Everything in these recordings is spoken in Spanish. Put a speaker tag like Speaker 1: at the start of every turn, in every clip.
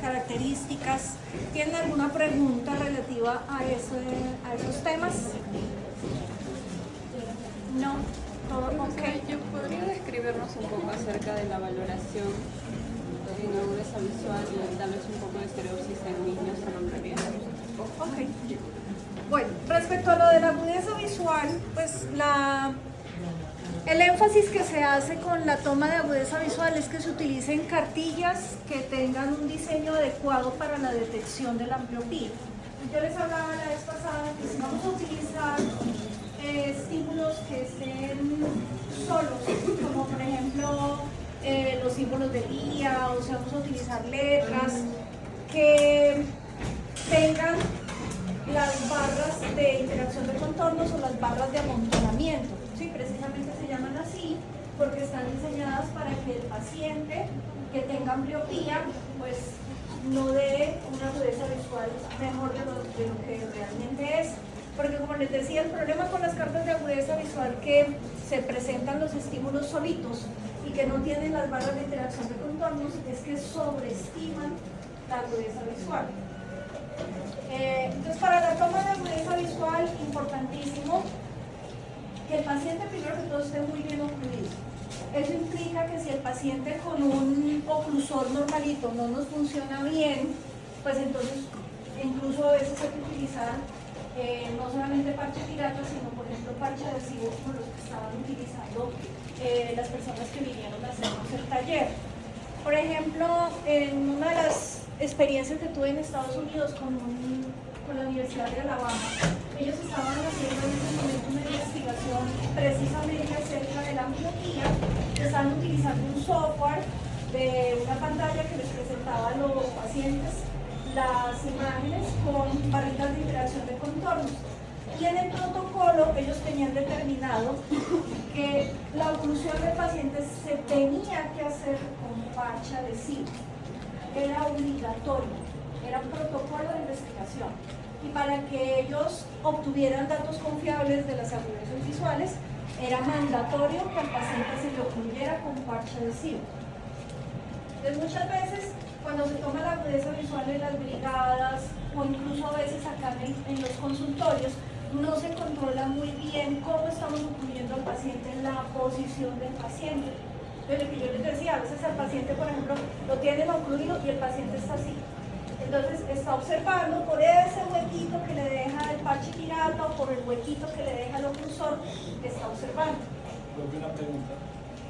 Speaker 1: Características. ¿Tienen alguna pregunta relativa a esos temas? No. Okay.
Speaker 2: ¿Yo podría describirnos un poco acerca de la valoración en agudeza visual y tal vez un poco de estereosis en niños a nombre mío?
Speaker 1: Ok. Bueno, respecto a lo de la agudeza visual, pues el énfasis que se hace con la toma de agudeza visual es que se utilicen cartillas que tengan un diseño adecuado para la detección de la ambliopía. Yo les hablaba la vez pasada que si vamos a utilizar estímulos que estén solos, como por ejemplo los símbolos de guía, o si vamos a utilizar letras que tengan las barras de interacción de contornos o las barras de amontonamiento. Sí, precisamente se llaman así porque están diseñadas para que el paciente que tenga ambliopía pues no dé una agudeza visual mejor de lo que realmente es. Porque como les decía, el problema con las cartas de agudeza visual que se presentan los estímulos solitos y que no tienen las barras de interacción de contornos es que sobreestiman la agudeza visual. Entonces, para la toma de agudeza visual, importantísimo que el paciente primero que todo esté muy bien ocluido. Eso implica que si el paciente con un oclusor normalito no nos funciona bien, pues entonces incluso a veces hay que utilizar no solamente parche pirata, sino por ejemplo parche adhesivo como los que estaban utilizando las personas que vinieron a hacernos el taller. Por ejemplo, en una de las experiencias que tuve en Estados Unidos con la Universidad de Alabama, ellos estaban haciendo en ese momento una investigación precisamente acerca de la ambliopía. Estaban utilizando un software de una pantalla que les presentaba a los pacientes las imágenes con barritas de interacción de contornos. Y en el protocolo ellos tenían determinado que la oclusión del paciente se tenía que hacer con parche adhesivo. Era obligatorio, era un protocolo de investigación. Y para que ellos obtuvieran datos confiables de las agudezas visuales, era mandatorio que al paciente se le ocluyera con parche adhesivo. Entonces muchas veces cuando se toma la agudeza visual en las brigadas o incluso a veces acá en los consultorios, no se controla muy bien cómo estamos ocluyendo al paciente en la posición del paciente. Entonces, lo que yo les decía, a veces al paciente, por ejemplo, lo tienen ocluido y el paciente está así. Entonces está observando por ese huequito que le deja el parche pirata o por el huequito que le deja el oclusor que está observando.
Speaker 3: Una pregunta.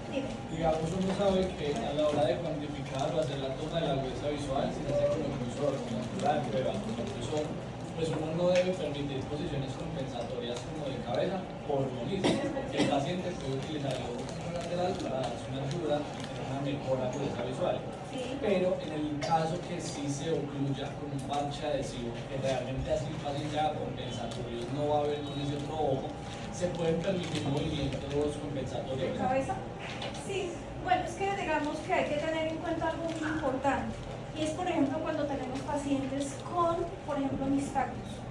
Speaker 1: Dime.
Speaker 3: Digamos, uno sabe que a la hora de cuantificar o hacer la toma de la agudeza visual, si se hace con oclusor, con natural, prueba, con oclusor, pues uno no debe permitir posiciones compensatorias como de cabeza por lo mismo, porque el paciente puede utilizar el ojo lateral para darse una ayuda y tener una mejor agudeza visual.
Speaker 1: Sí.
Speaker 3: Pero en el caso que sí se ocluya con un parche adhesivo, que realmente así el paciente haga compensatorios, no va a haber con ese otro ojo, se pueden permitir movimientos compensatorios.
Speaker 1: ¿De cabeza? Sí. Bueno, es que digamos que hay que tener en cuenta algo muy importante. Y es, por ejemplo, cuando tenemos pacientes con, por ejemplo, nistagmus.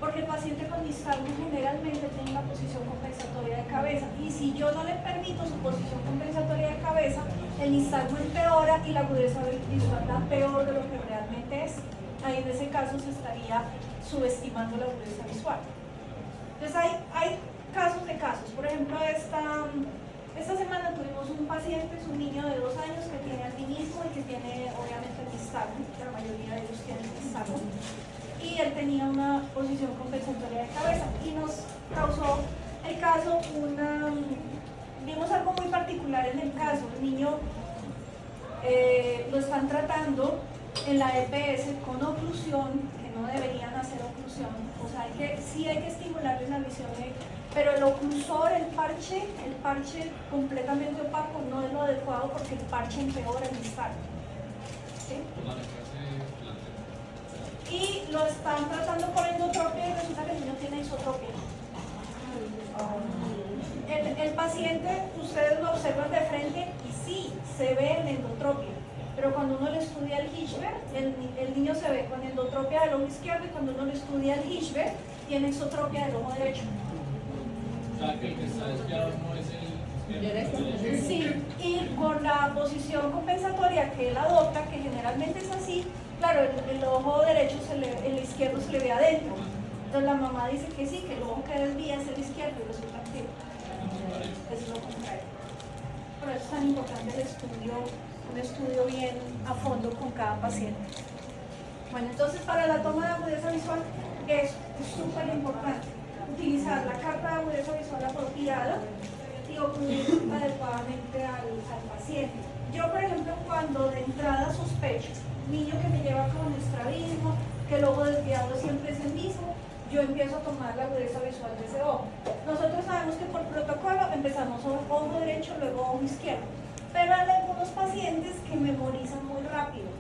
Speaker 1: Porque el paciente con nistagmus generalmente tiene una posición compensatoria de cabeza. Y si yo no le permito su posición compensatoria de cabeza, el nistagmo empeora y la agudeza visual da peor de lo que realmente es. Ahí en ese caso se estaría subestimando la agudeza visual. Entonces hay casos de casos. Por ejemplo, esta semana tuvimos un paciente, es un niño de 2 años que tiene albinismo y que tiene obviamente nistagmo, la mayoría de ellos tienen nistagmo, y él tenía una posición compensatoria de cabeza y nos causó el caso vimos algo muy particular en el caso. El niño lo están tratando en la EPS con oclusión, que no deberían hacer oclusión, o sea, sí hay que estimularle la visión, pero el oclusor, el parche completamente opaco no es lo adecuado porque el parche empeora el nistagmo. ¿Sí? Y lo están tratando por endotropia y resulta que el niño tiene isotropia. El paciente, ustedes lo observan de frente y sí, se ve en endotropia, pero cuando uno le estudia el Hirschberg, el niño se ve con endotropia del ojo izquierdo y cuando uno le estudia el Hirschberg, tiene isotropia del ojo derecho.
Speaker 3: O sea, que el que está desviado no es el
Speaker 1: Sí, y con la posición compensatoria que él adopta, que generalmente es así, claro, el ojo derecho, el izquierdo se le ve adentro. Entonces la mamá dice que sí, que el ojo que desvía es el izquierdo y resulta que es lo contrario. Por eso es tan importante el estudio, un estudio bien a fondo con cada paciente. Bueno, entonces para la toma de agudeza visual es súper importante utilizar la carta de agudeza visual apropiada y ocluir adecuadamente al paciente. Yo, por ejemplo, cuando de entrada sospecho un niño que me lleva con estrabismo, que el ojo desviado siempre es el mismo, yo empiezo a tomar la agudeza visual de ese ojo. Nosotros sabemos que por protocolo empezamos ojo derecho, luego ojo izquierdo, pero hay algunos pacientes que memorizan muy rápido,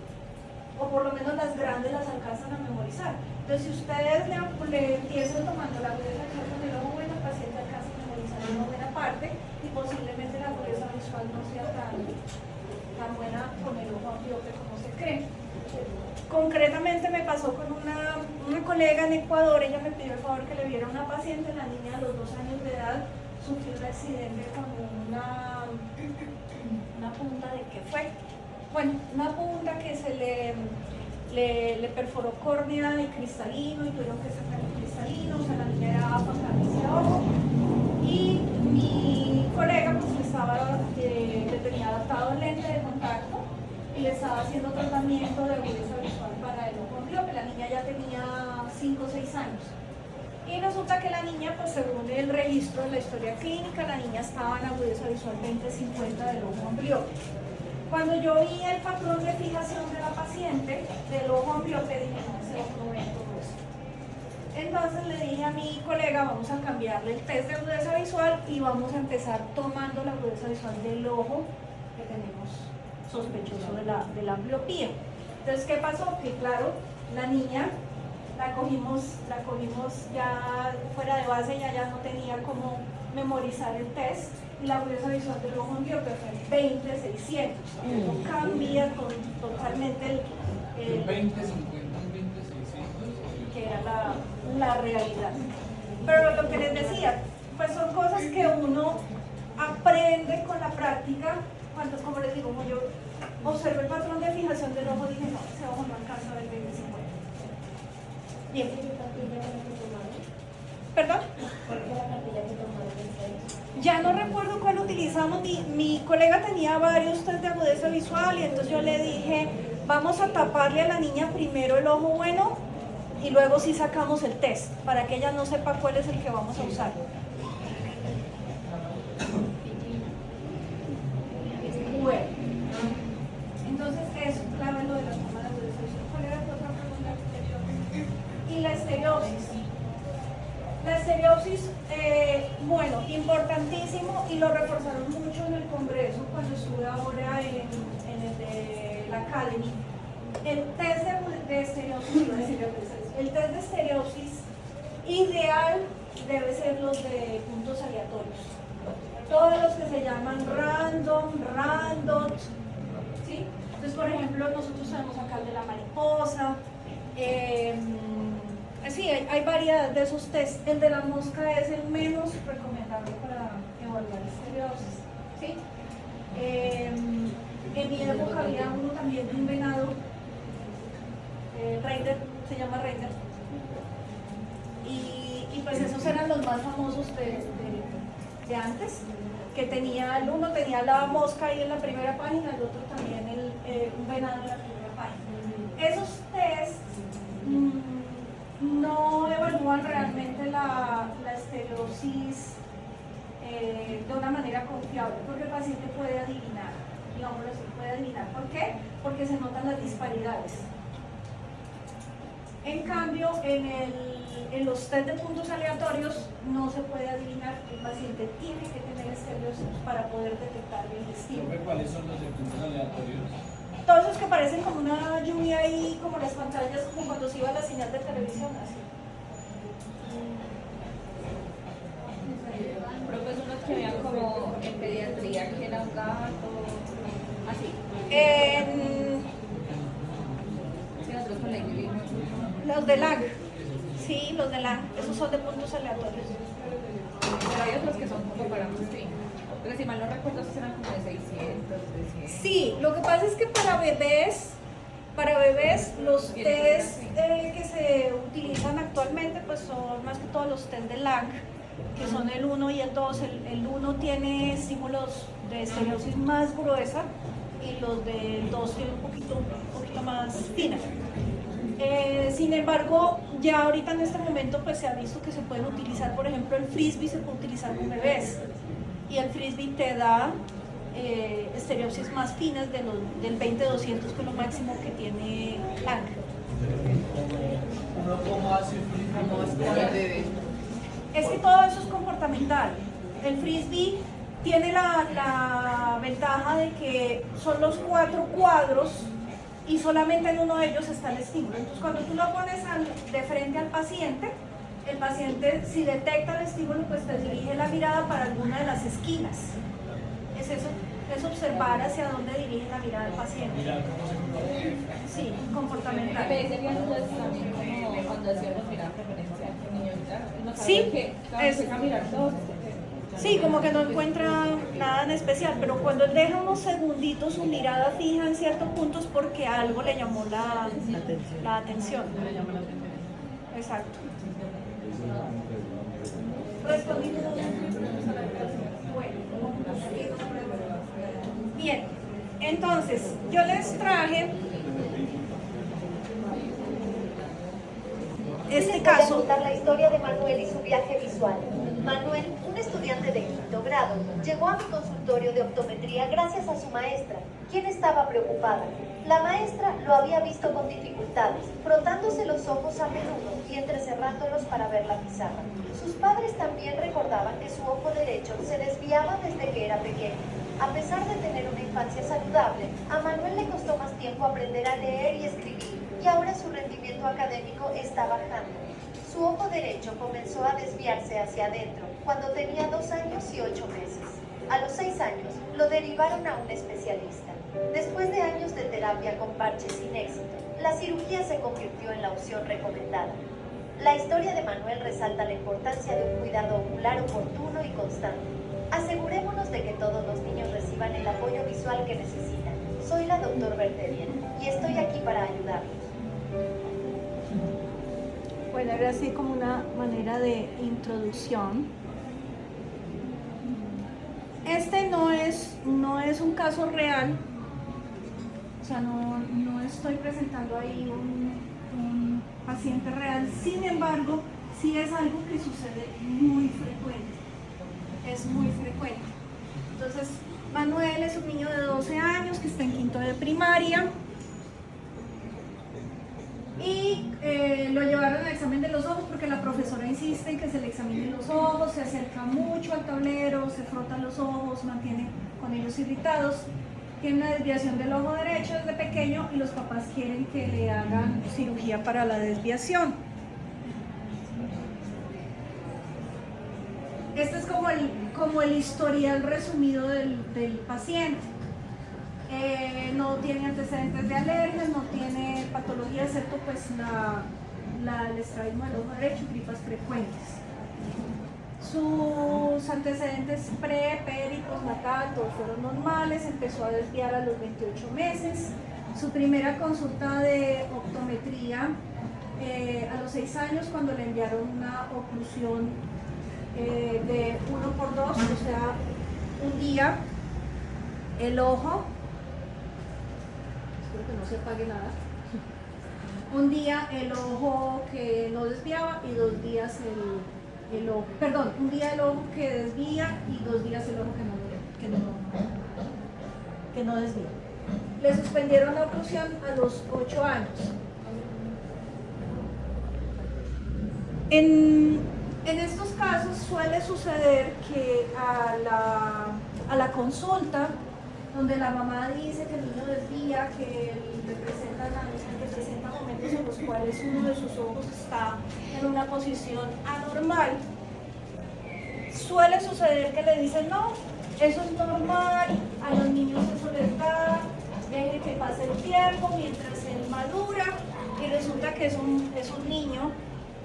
Speaker 1: o por lo menos las grandes las alcanzan a memorizar. Entonces, si ustedes le empiezan tomando la agudeza visual con el ojo bueno, el paciente alcanza a memorizar una buena parte y posiblemente la agudeza visual no sea tan buena con el ojo ambliope como se cree. Concretamente me pasó con una colega en Ecuador. Ella me pidió el favor que le viera una paciente, la niña a los 2 años de edad sufrió un accidente con una punta de ¿qué fue? Bueno, una punta que se le perforó córnea y cristalino y tuvieron que sacar el cristalino, o sea, la niña era ese ojo. Y mi colega pues le tenía adaptado el lente de contacto y le estaba haciendo tratamiento de agudeza visual para el ojo ambliope. La niña ya tenía 5 o 6 años. Y resulta que la niña, pues según el registro de la historia clínica, la niña estaba en agudeza visual 20-50 del ojo ambliope. Cuando yo vi el patrón de fijación de la paciente del ojo ambliope, dije, no, ese ojo no ve todo eso. Entonces le dije a mi colega, vamos a cambiarle el test de agudeza visual y vamos a empezar tomando la agudeza visual del ojo que tenemos sospechoso de la ambliopía. Entonces, ¿qué pasó? Que claro, la niña la cogimos ya fuera de base, ya no tenía cómo memorizar el test, y la agudeza visual del ojo ambliope fue 20-600. Eso cambia totalmente el
Speaker 3: 20, 50, 20, 600.
Speaker 1: Que era la realidad. Pero lo que les decía, pues son cosas que uno aprende con la práctica. Cuando, como les digo, como yo observo el patrón de fijación del ojo, dije, no, ese ojo no alcanza a ver 20-50. Bien. ¿Perdón? Ya no recuerdo cuál utilizamos. Mi colega tenía varios test de agudeza visual y entonces yo le dije, vamos a taparle a la niña primero el ojo bueno y luego sí sacamos el test para que ella no sepa cuál es el que vamos a usar. Bueno, entonces eso, clave lo de las cámaras de desayuno. ¿Cuál era tu otra pregunta? Y la estereopsis. La estereopsis, bueno, importantísimo, y lo reforzaron mucho en el congreso cuando estuve ahora en el de la Academy. El test de estereopsis, el test de estereopsis ideal debe ser los de puntos aleatorios. Todos los que se llaman random, ¿sí? Entonces, por ejemplo, nosotros tenemos acá el de la mariposa. Sí, hay variedad de esos test. El de la mosca es el menos recomendable para evaluar estereopsis, ¿sí? En mi época había uno también de un venado, Raider, se llama Raider. Y pues esos eran los más famosos de antes, que el uno tenía la mosca ahí en la primera página, el otro también un venado en la primera página. Esos tests no evalúan realmente la estereopsis de una manera confiable, porque el paciente puede adivinar, digámoslo así, puede adivinar. ¿Por qué? Porque se notan las disparidades. En cambio, en los test de puntos aleatorios no se puede adivinar. El paciente tiene que tener estereopsis para poder detectar el destino.
Speaker 3: ¿Cuáles son los de puntos aleatorios?
Speaker 1: Todos esos que parecen como una lluvia ahí, como las pantallas, como cuando se iba la señal de televisión, así.
Speaker 2: Pero pues unos que vean como en pediatría, que era un gato, así. Sí, nosotros con la iglesia.
Speaker 1: Los de LAG, sí, los de LAG, esos son de puntos aleatorios.
Speaker 2: Pero hay otros que son como para un stream. Pero si mal no recuerdo, esos eran como de 600, 300.
Speaker 1: Sí, lo que pasa es que para bebés los test que se utilizan actualmente pues son más que todo los test de Lang, que son el 1 y el 2. El 1 tiene estímulos de estereosis más gruesa y los del 2 tienen un poquito más fina. Sin embargo, ya ahorita en este momento pues se ha visto que se pueden utilizar, por ejemplo, el frisbee se puede utilizar con bebés y el frisbee te da estereopsis más finas del 20-200, que es lo máximo que tiene Lang.
Speaker 3: ¿Cómo hace frisbee?
Speaker 1: Es que todo eso es comportamental. El frisbee tiene la ventaja de que son los 4 cuadros y solamente en uno de ellos está el estímulo. Entonces cuando tú lo pones de frente al paciente, el paciente si detecta el estímulo pues te dirige la mirada para alguna de las esquinas. Es eso, es observar hacia dónde dirige la mirada del paciente.
Speaker 3: Mirar cómo se comporta.
Speaker 1: Sí, comportamental.
Speaker 2: Pero serían entonces también como cuando hacíamos mirar preferencia a un niño, no
Speaker 1: Sí,
Speaker 2: sabe que
Speaker 1: es-
Speaker 2: a mirar todos.
Speaker 1: Sí, como que no encuentra nada en especial, pero cuando él deja unos segunditos su mirada fija en ciertos puntos porque algo le llamó la atención. Exacto. Respondí. Bueno, bien, entonces yo les traje este
Speaker 4: Les voy a
Speaker 1: caso.
Speaker 4: contar la historia de Manuel y su viaje visual. Manuel, un estudiante de quinto grado, llegó a mi consultorio de optometría gracias a su maestra, quien estaba preocupada. La maestra lo había visto con dificultades, frotándose los ojos a menudo y entrecerrándolos para ver la pizarra. Sus padres también recordaban que su ojo derecho se desviaba desde que era pequeño. A pesar de tener una infancia saludable, a Manuel le costó más tiempo aprender a leer y escribir, y ahora su rendimiento académico está bajando. Su ojo derecho comenzó a desviarse hacia adentro cuando tenía 2 años y 8 meses. A los 6 años lo derivaron a un especialista. Después de años de terapia con parches sin éxito, la cirugía se convirtió en la opción recomendada. La historia de Manuel resalta la importancia de un cuidado ocular oportuno y constante. Asegurémonos de que todos los niños reciban el apoyo visual que necesitan. Soy la Dr. Bertelier y estoy aquí para ayudarlos.
Speaker 1: Bueno, era así como una manera de introducción. Este no es un caso real, o sea, no estoy presentando ahí un paciente real, sin embargo, sí es algo que sucede muy frecuente, es muy frecuente. Entonces, Manuel es un niño de 12 años que está en quinto de primaria, y lo llevaron al examen de los ojos porque la profesora insiste en que se le examinen los ojos, se acerca mucho al tablero, se frota los ojos, mantiene con ellos irritados, tiene una desviación del ojo derecho desde pequeño y los papás quieren que le hagan cirugía para la desviación. Este es como el historial resumido del paciente. No tiene antecedentes de alergias, no tiene patología, excepto pues el estrabismo del ojo derecho y gripas frecuentes. Sus antecedentes pre, peri, postnatal, todos fueron normales, empezó a desviar a los 28 meses. Su primera consulta de optometría a los 6 años, cuando le enviaron una oclusión de 1x2, o sea, un día el ojo, espero que no se apague nada, un día el ojo que no desviaba y 2 días un día el ojo que desvía y 2 días el ojo que no desvía. Le suspendieron la oclusión a los 8 años. En estos casos suele suceder que a la consulta, donde la mamá dice que el niño desvía, que representa momentos en los cuales uno de sus ojos está en una posición anormal, suele suceder que le dicen no, eso es normal, a los niños eso les da, deje que pase el tiempo mientras él madura, y resulta que es un niño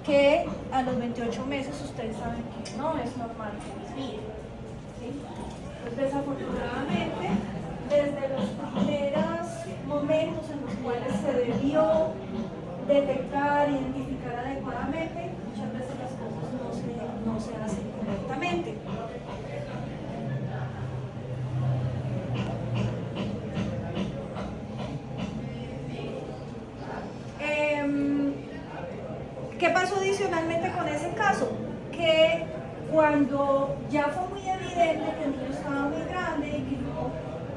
Speaker 1: que a los 28 meses ustedes saben que no es normal que desvíe. ¿Sí? Pues desafortunadamente, desde los primeros momentos en los cuales se debió detectar, identificar adecuadamente, muchas veces las cosas no se hacen correctamente. ¿Qué pasó adicionalmente con ese caso? Que cuando ya fue muy evidente que el niño estaba muy grande y que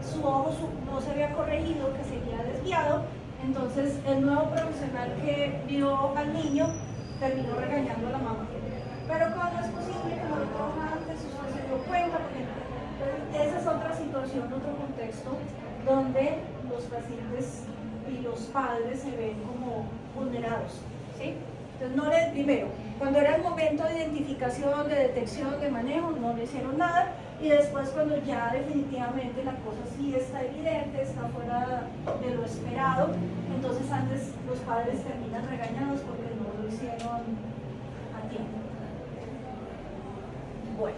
Speaker 1: su ojo no se había corregido, que seguía desviado, entonces el nuevo profesional que vio al niño terminó regañando a la mamá. Pero ¿cómo es posible que no lo trajo antes? Usted se dio cuenta, porque esa es otra situación, otro contexto, donde los pacientes y los padres se ven como vulnerados, ¿sí? Entonces, primero, cuando era el momento de identificación, de detección, de manejo, no le hicieron nada, y después cuando ya definitivamente la cosa sí está evidente, está fuera de lo esperado, entonces antes los padres terminan regañados porque no lo hicieron a tiempo. Bueno.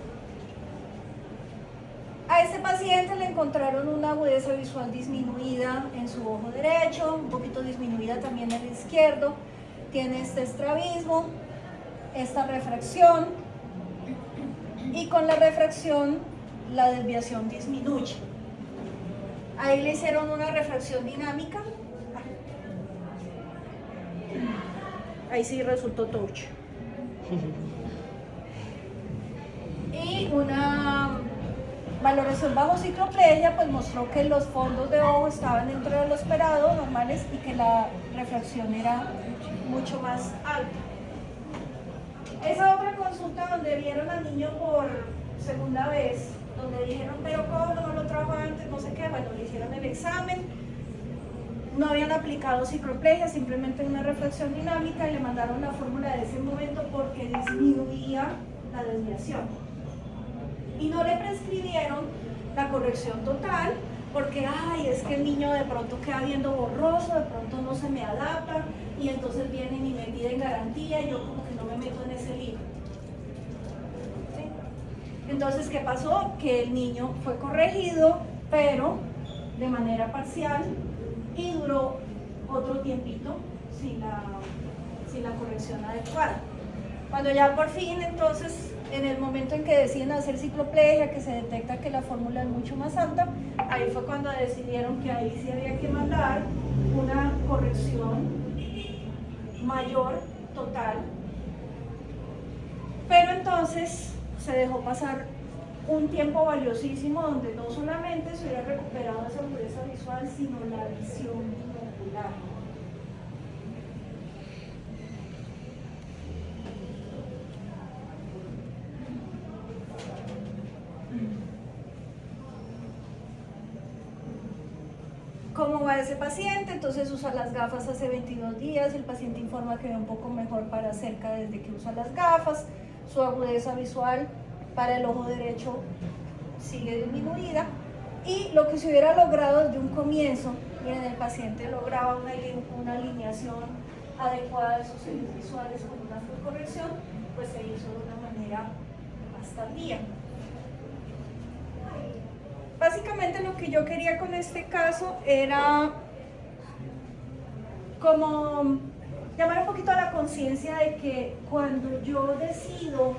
Speaker 1: A este paciente le encontraron una agudeza visual disminuida en su ojo derecho, un poquito disminuida también en el izquierdo. Tiene este estrabismo, esta refracción, y con la refracción la desviación disminuye. Ahí le hicieron una refracción dinámica. Ahí sí resultó touch. Y una valoración bajo cicloplegia pues mostró que los fondos de ojo estaban dentro de lo esperado, normales, y que la refracción era mucho más alta. Esa otra consulta donde vieron al niño por segunda vez, donde dijeron, pero ¿cómo no lo trajo antes? No sé qué, bueno, le hicieron el examen, no habían aplicado cicloplegia, simplemente una refracción dinámica, y le mandaron la fórmula de ese momento porque disminuía la desviación. Y no le prescribieron la corrección total, porque ay, es que el niño de pronto queda viendo borroso, de pronto no se me adapta, y entonces vienen y me piden garantía, y yo como que no me meto en ese lío. ¿Sí? Entonces, ¿qué pasó? Que el niño fue corregido, pero de manera parcial, y duró otro tiempito sin la corrección adecuada. Cuando ya por fin, entonces, en el momento en que deciden hacer cicloplegia, que se detecta que la fórmula es mucho más alta, ahí fue cuando decidieron que ahí sí había que mandar una corrección mayor, total. Pero entonces se dejó pasar un tiempo valiosísimo donde no solamente se hubiera recuperado esa agudeza visual, sino la visión binocular. ¿Cómo va ese paciente? Entonces usa las gafas hace 22 días, el paciente informa que ve un poco mejor para cerca desde que usa las gafas, su agudeza visual para el ojo derecho sigue disminuida, y lo que se hubiera logrado desde un comienzo, miren, el paciente lograba una alineación adecuada de sus ejes visuales con una full corrección, pues se hizo de una manera más tardía. Básicamente lo que yo quería con este caso era como llamar un poquito a la conciencia de que cuando yo decido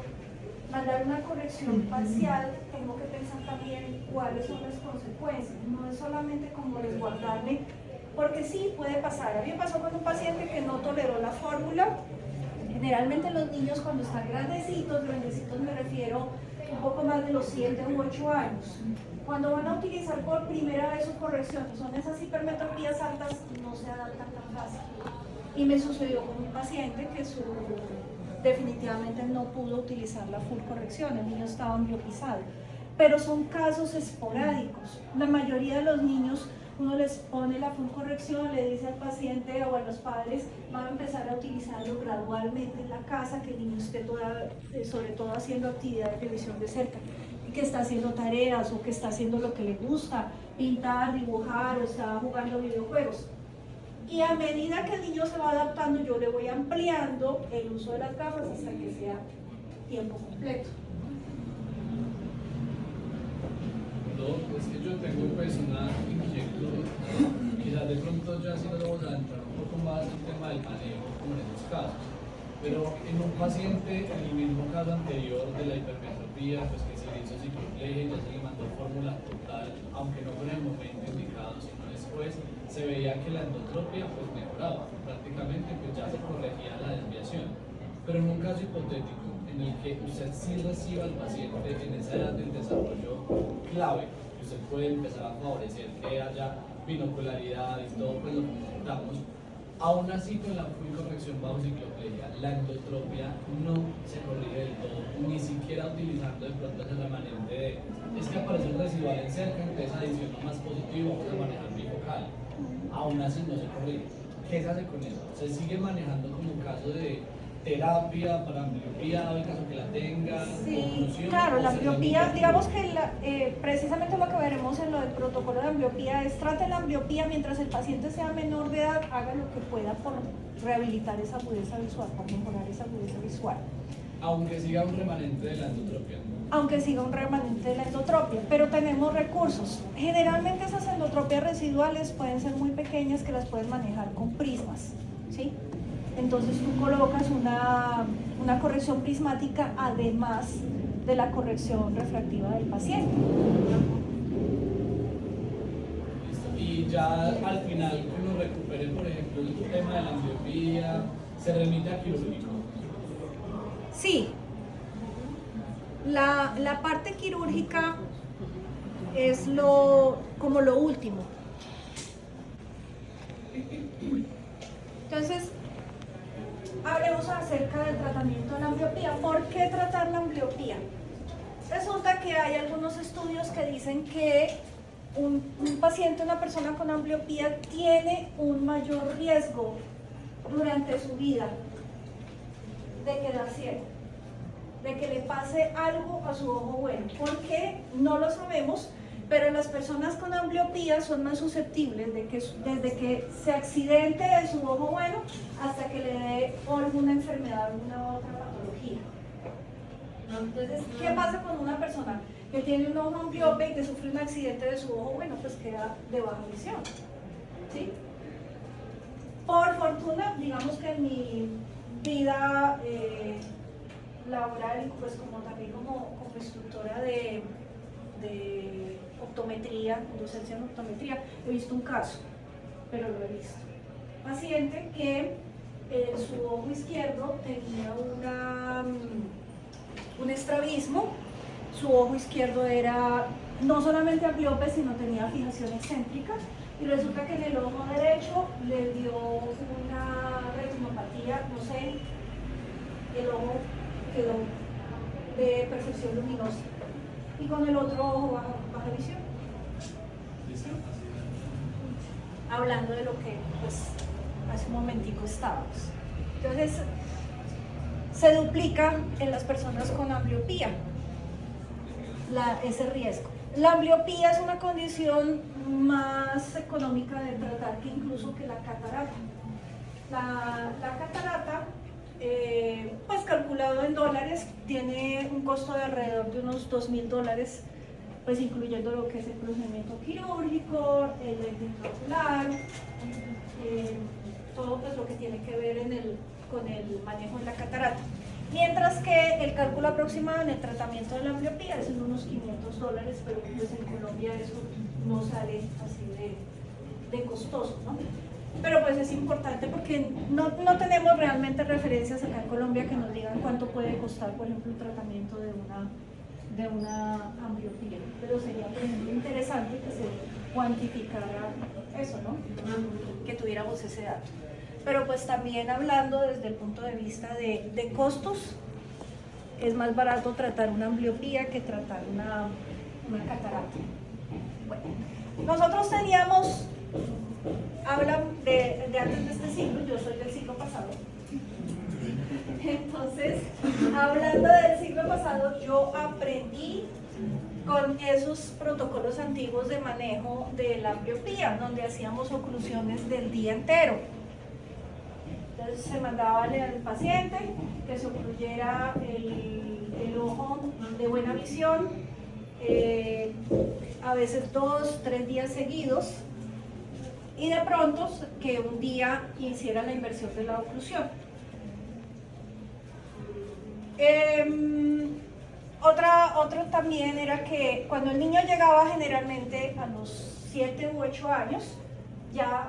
Speaker 1: mandar una corrección parcial, tengo que pensar también cuáles son las consecuencias. No es solamente como resguardarme, porque sí puede pasar. A mí me pasó con un paciente que no toleró la fórmula. Generalmente los niños cuando están grandecitos me refiero un poco más de los 7 u 8 años. Cuando van a utilizar por primera vez su corrección, son esas hipermetropías altas, no se adaptan tan fácil. Y me sucedió con un paciente que definitivamente no pudo utilizar la full corrección, el niño estaba ambliopizado. Pero son casos esporádicos. La mayoría de los niños, uno les pone la full corrección, le dice al paciente o a los padres, van a empezar a utilizarlo gradualmente en la casa, que el niño esté sobre todo haciendo actividades de visión de cerca, que está haciendo tareas o que está haciendo lo que le gusta, pintar, dibujar o está jugando videojuegos. Y a medida que el niño se va adaptando, yo le voy ampliando el uso de las gafas hasta que sea tiempo completo.
Speaker 3: fondo es que yo tengo pues una inquietud, quizás de pronto ya sí nos vamos a adentrar un poco más en el tema del manejo como en esos casos, pero en un paciente, en el mismo caso anterior de la hipermetropía, pues que se le hizo cicloplegia, ya se le mandó fórmula total, aunque no fue en el momento indicado, sino después, se veía que la endotropia pues mejoraba, prácticamente pues ya se corregía la desviación, pero en un caso hipotético, en el que usted sí reciba al paciente en esa edad del desarrollo clave, que usted puede empezar a favorecer que haya binocularidad y todo pues lo que necesitamos, aún así con la full corrección bajo cicloplegia, la endotropia no se corrige del todo, ni siquiera utilizando de pronto ese remanente de, es que aparece el residual en cerca, entonces adiciono más positivo, vamos a manejar bifocal, aún así no se corrige. ¿Qué se hace con eso? Se sigue manejando como caso de terapia para ambliopía, dado el caso que la tenga,
Speaker 1: Sí,
Speaker 3: conclusión,
Speaker 1: claro, la
Speaker 3: o se
Speaker 1: ambliopía,
Speaker 3: remite?
Speaker 1: digamos que precisamente lo que veremos en lo del protocolo de ambliopía es trate la ambliopía mientras el paciente sea menor de edad, haga lo que pueda por rehabilitar esa agudeza visual, por mejorar esa agudeza visual.
Speaker 3: Aunque siga un remanente de la endotropia, ¿no?
Speaker 1: Aunque siga un remanente de la endotropia, pero tenemos recursos. Generalmente esas endotropias residuales pueden ser muy pequeñas que las puedes manejar con prismas, ¿sí? Entonces tú colocas una corrección prismática además de la corrección refractiva del paciente.
Speaker 3: Listo. Y ya al final que uno recupere, por ejemplo, el tema de la ambliopía, se remite a quirúrgico.
Speaker 1: Sí, la parte quirúrgica es como lo último. Entonces, hablemos acerca del tratamiento de la ambliopía. ¿Por qué tratar la ambliopía? Resulta que hay algunos estudios que dicen que un paciente, una persona con ambliopía, tiene un mayor riesgo durante su vida de quedar ciego, de que le pase algo a su ojo bueno. ¿Por qué? No lo sabemos, pero las personas con ambliopía son más susceptibles de que desde que se accidente de su ojo bueno hasta que le dé alguna enfermedad, alguna otra patología. ¿No? Entonces, ¿qué pasa con una persona que tiene un ojo ambliope y que sufre un accidente de su ojo bueno? Pues queda de baja visión, ¿sí? Por fortuna, digamos que en mi vida laboral, pues como también como instructora de optometría, docencia en optometría, he visto un caso, pero lo he visto. Paciente que en su ojo izquierdo tenía un estrabismo, su ojo izquierdo era no solamente ambliope, sino tenía fijación excéntrica, y resulta que en el ojo derecho le dio una retinopatía, no sé, el ojo quedó de percepción luminosa, y con el otro ojo baja visión. Hablando de lo que pues hace un momentico estábamos. Entonces, se duplica en las personas con ambliopía ese riesgo. La ambliopía es una condición más económica de tratar que incluso que la catarata. La catarata, pues calculado en dólares, tiene un costo de alrededor de unos $2.000, pues incluyendo lo que es el procedimiento quirúrgico, el lente intraocular, todo pues lo que tiene que ver con el manejo de la catarata. Mientras que el cálculo aproximado en el tratamiento de la ambliopía es en unos $500, pero pues en Colombia eso no sale así de costoso, ¿no? Pero pues es importante porque no tenemos realmente referencias acá en Colombia que nos digan cuánto puede costar, por ejemplo, el tratamiento de una ambliopía. Pero sería, por ejemplo, interesante que se cuantificara eso, ¿no? Que tuviéramos ese dato. Pero pues también hablando desde el punto de vista de costos, es más barato tratar una ambliopía que tratar una catarata. Bueno, nosotros teníamos, hablan de antes de este siglo, yo soy del siglo pasado. Entonces, hablando del siglo pasado, yo aprendí con esos protocolos antiguos de manejo de la ambliopía, donde hacíamos oclusiones del día entero. Entonces se mandaba al paciente que se ocluyera el ojo de buena visión a veces 2, 3 días seguidos, y de pronto que un día hiciera la inversión de la oclusión. Otro también era que cuando el niño llegaba generalmente a los 7 u 8 años, ya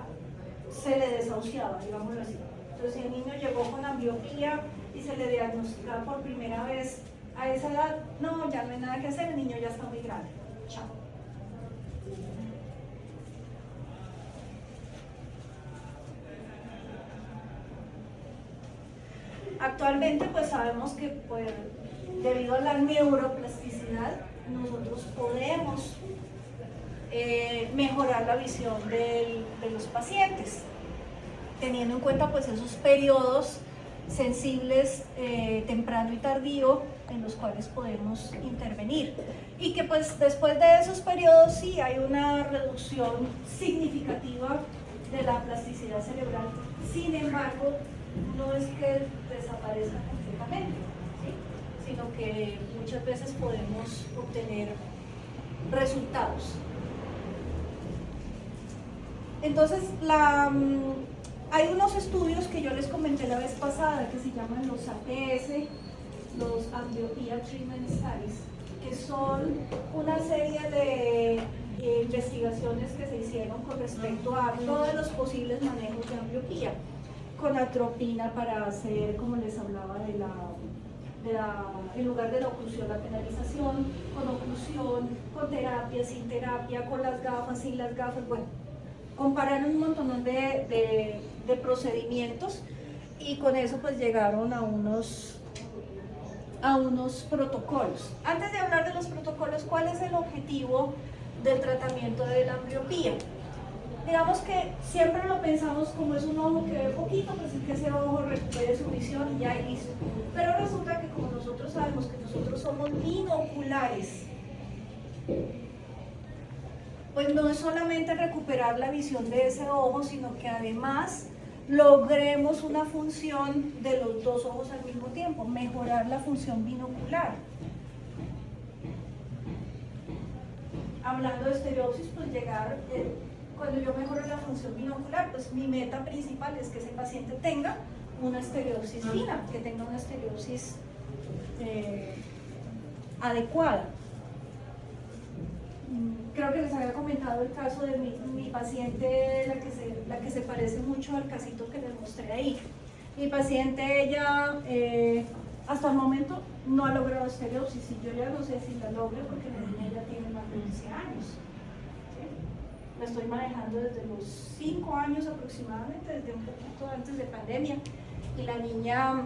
Speaker 1: se le desahuciaba, digámoslo así. Entonces, si el niño llegó con ambliopía y se le diagnosticaba por primera vez a esa edad, no, ya no hay nada que hacer, el niño ya está muy grande. Chao. Actualmente, pues sabemos que debido a la neuroplasticidad, nosotros podemos mejorar la visión de los pacientes, teniendo en cuenta pues esos periodos sensibles temprano y tardío en los cuales podemos intervenir, y que pues después de esos periodos sí hay una reducción significativa de la plasticidad cerebral. Sin embargo, no es que desaparezca completamente, ¿sí? Sino que muchas veces podemos obtener resultados. Entonces, hay unos estudios que yo les comenté la vez pasada que se llaman los ATS, los Amblyopia Treatment Studies, que son una serie de investigaciones que se hicieron con respecto a todos los posibles manejos de ambliopía, con atropina para hacer, como les hablaba, en lugar de la oclusión, la penalización, con oclusión, con terapia, sin terapia, con las gafas, sin las gafas. Bueno, compararon un montón de procedimientos, y con eso pues llegaron a unos protocolos. Antes de hablar de los protocolos, ¿cuál es el objetivo del tratamiento de la ambliopía? Digamos que siempre lo pensamos como es un ojo que ve poquito, pues es que ese ojo recupere su visión y ya y listo. Pero resulta que como nosotros sabemos que nosotros somos binoculares, pues no es solamente recuperar la visión de ese ojo, sino que además logremos una función de los dos ojos al mismo tiempo, mejorar la función binocular. Hablando de estereopsis, pues cuando yo mejoro la función binocular, pues mi meta principal es que ese paciente tenga una estereopsis fina, que tenga una estereopsis adecuada. Creo que les había comentado el caso de mi paciente, la que se parece mucho al casito que les mostré ahí. Mi paciente, ella hasta el momento no ha logrado estereopsis, y yo ya no sé si la logre porque la niña ya tiene más de 11 años. ¿Sí? La estoy manejando desde los 5 años aproximadamente, desde un poquito antes de pandemia, y la niña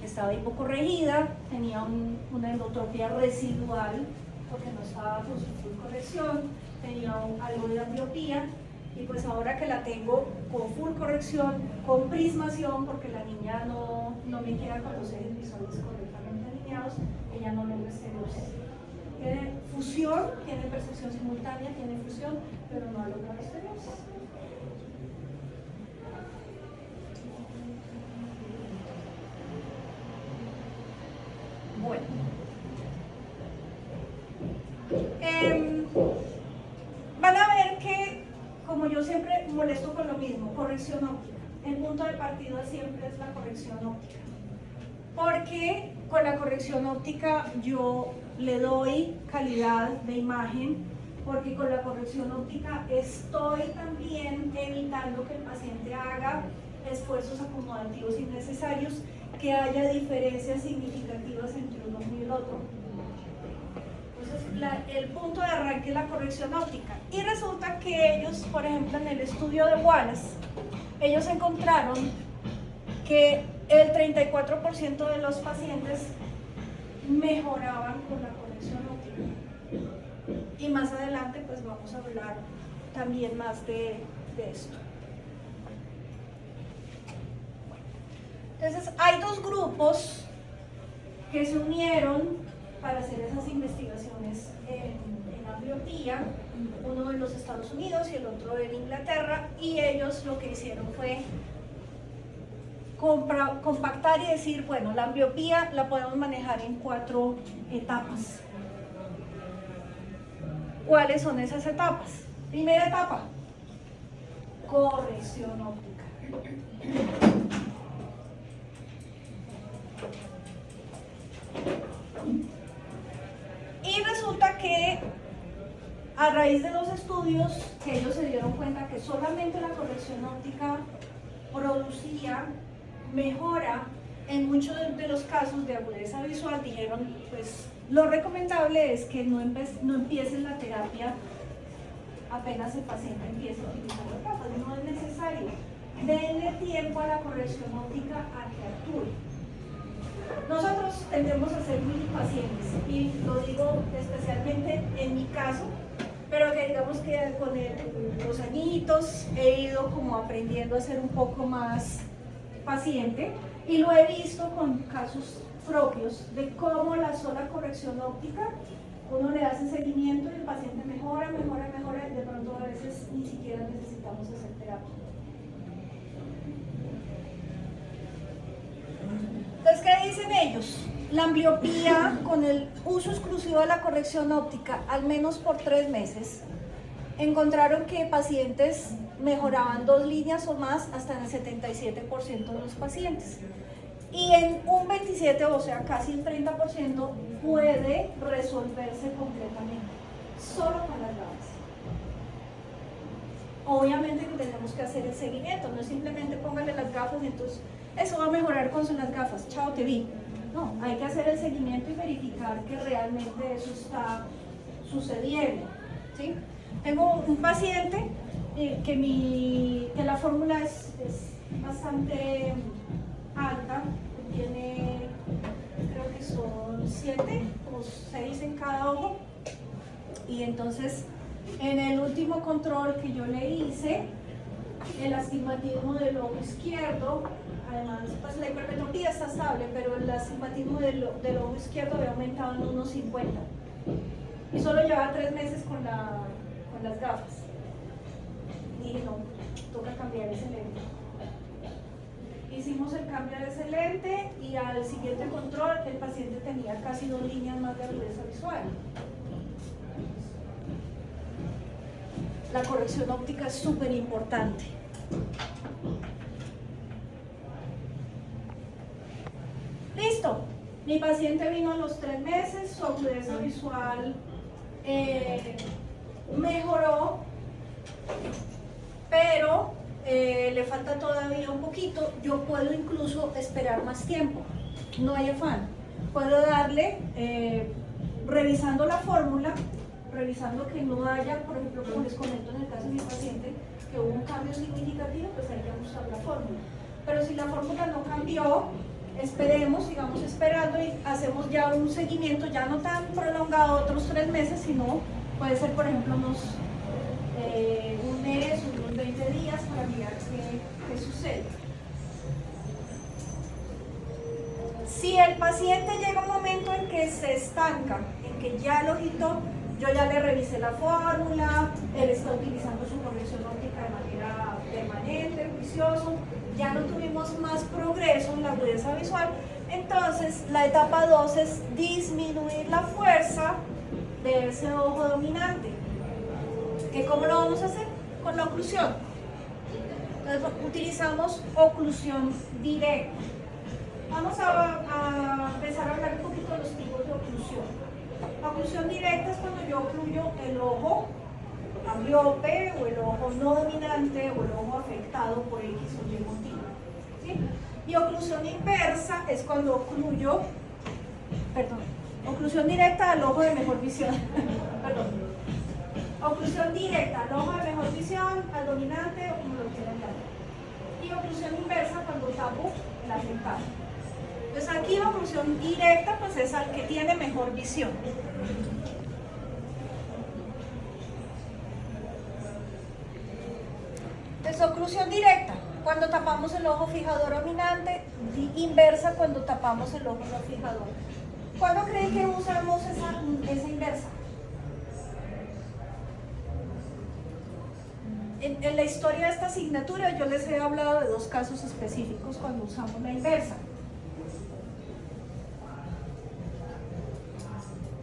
Speaker 1: estaba hipocorregida, tenía una endotropia residual porque no estaba con su full corrección, tenía algo de ambliopía, y pues ahora que la tengo con full corrección, con prismación, porque la niña no me queda con los ejes visuales correctamente alineados, ella no logra estereopsis. Tiene fusión, tiene percepción simultánea, tiene fusión, pero no ha logrado estereopsis. Bueno. Van a ver que, como yo siempre molesto con lo mismo, corrección óptica. El punto de partida siempre es la corrección óptica. Porque con la corrección óptica yo le doy calidad de imagen, porque con la corrección óptica estoy también evitando que el paciente haga esfuerzos acomodativos innecesarios, que haya diferencias significativas entre uno y el otro. Entonces, el punto de arranque es la corrección óptica. Y resulta que ellos, por ejemplo, en el estudio de Wallace, ellos encontraron que el 34% de los pacientes mejoraban con la corrección óptica. Y más adelante, pues vamos a hablar también más de esto. Entonces, hay dos grupos que se unieron para hacer esas investigaciones en ambliopía, uno en los Estados Unidos y el otro en Inglaterra, y ellos lo que hicieron fue compactar y decir, bueno, la ambliopía la podemos manejar en 4 etapas. ¿Cuáles son esas etapas? Primera etapa, corrección óptica. Y resulta que a raíz de los estudios que ellos se dieron cuenta que solamente la corrección óptica producía mejora en muchos de los casos de agudeza visual, dijeron pues lo recomendable es que no empiecen la terapia apenas el paciente empiece a utilizar las gafas, no es necesario. Denle tiempo a la corrección óptica a que actúe. Nosotros tendemos a ser muy impacientes y lo digo especialmente en mi caso, pero que digamos que con los añitos he ido como aprendiendo a ser un poco más paciente y lo he visto con casos propios de cómo la sola corrección óptica uno le hace seguimiento y el paciente mejora y de pronto a veces ni siquiera necesitamos hacer terapia. Entonces, ¿qué dicen ellos? La ambliopía con el uso exclusivo de la corrección óptica, al menos por 3 meses, encontraron que pacientes mejoraban 2 líneas o más hasta en el 77% de los pacientes. Y en un 27, o sea, casi el 30%, puede resolverse completamente, solo con las gafas. Obviamente que tenemos que hacer el seguimiento, no es simplemente póngale las gafas y entonces eso va a mejorar con las gafas, chao, te vi. No, hay que hacer el seguimiento y verificar que realmente eso está sucediendo, ¿sí? Tengo un paciente que la fórmula es bastante alta, tiene, creo que son 7 o 6 en cada ojo, y entonces en el último control que yo le hice, el astigmatismo del ojo izquierdo, además pues la hipermetropía está estable, pero el astigmatismo del ojo izquierdo había aumentado en unos 50 y solo llevaba 3 meses con las gafas. Y dije, no, toca cambiar ese lente. Hicimos el cambio de ese lente y al siguiente control el paciente tenía casi 2 líneas más de agudeza visual. La corrección óptica es súper importante. Listo, mi paciente vino a los 3 meses, su agudeza visual mejoró, pero le falta todavía un poquito. Yo puedo incluso esperar más tiempo, no hay afán. Puedo darle, revisando la fórmula, revisando que no haya, por ejemplo, como les comento en el caso de mi paciente, que hubo un cambio significativo, pues hay que ajustar la fórmula. Pero si la fórmula no cambió, esperemos, sigamos esperando y hacemos ya un seguimiento, ya no tan prolongado, otros 3 meses, sino puede ser, por ejemplo, un mes, unos 20 días para mirar qué sucede. Si el paciente llega un momento en que se estanca, en que ya el ojito, yo ya le revisé la fórmula, él está utilizando su corrección óptica de manera permanente, juicioso, ya no tuvimos más progreso en la agudeza visual, entonces la etapa 2 es disminuir la fuerza de ese ojo dominante. ¿Que cómo lo vamos a hacer? Con la oclusión. Entonces utilizamos oclusión directa. Vamos a empezar a hablar un poquito de los tipos de oclusión. La oclusión directa es cuando yo ocluyo el ojo ambliope o el ojo no dominante o el ojo afectado por X o Y motivo, ¿sí? Y oclusión inversa es cuando ocluyo, oclusión directa al ojo de mejor visión, oclusión directa al ojo de mejor visión, al dominante o como lo quieran llamar. Y oclusión inversa cuando tapo el afectado. Entonces aquí la oclusión directa pues es al que tiene mejor visión. Entonces oclusión directa cuando tapamos el ojo fijador dominante, inversa cuando tapamos el ojo no fijador. ¿Cuándo creen que usamos esa inversa? En la historia de esta asignatura yo les he hablado de 2 casos específicos cuando usamos la inversa.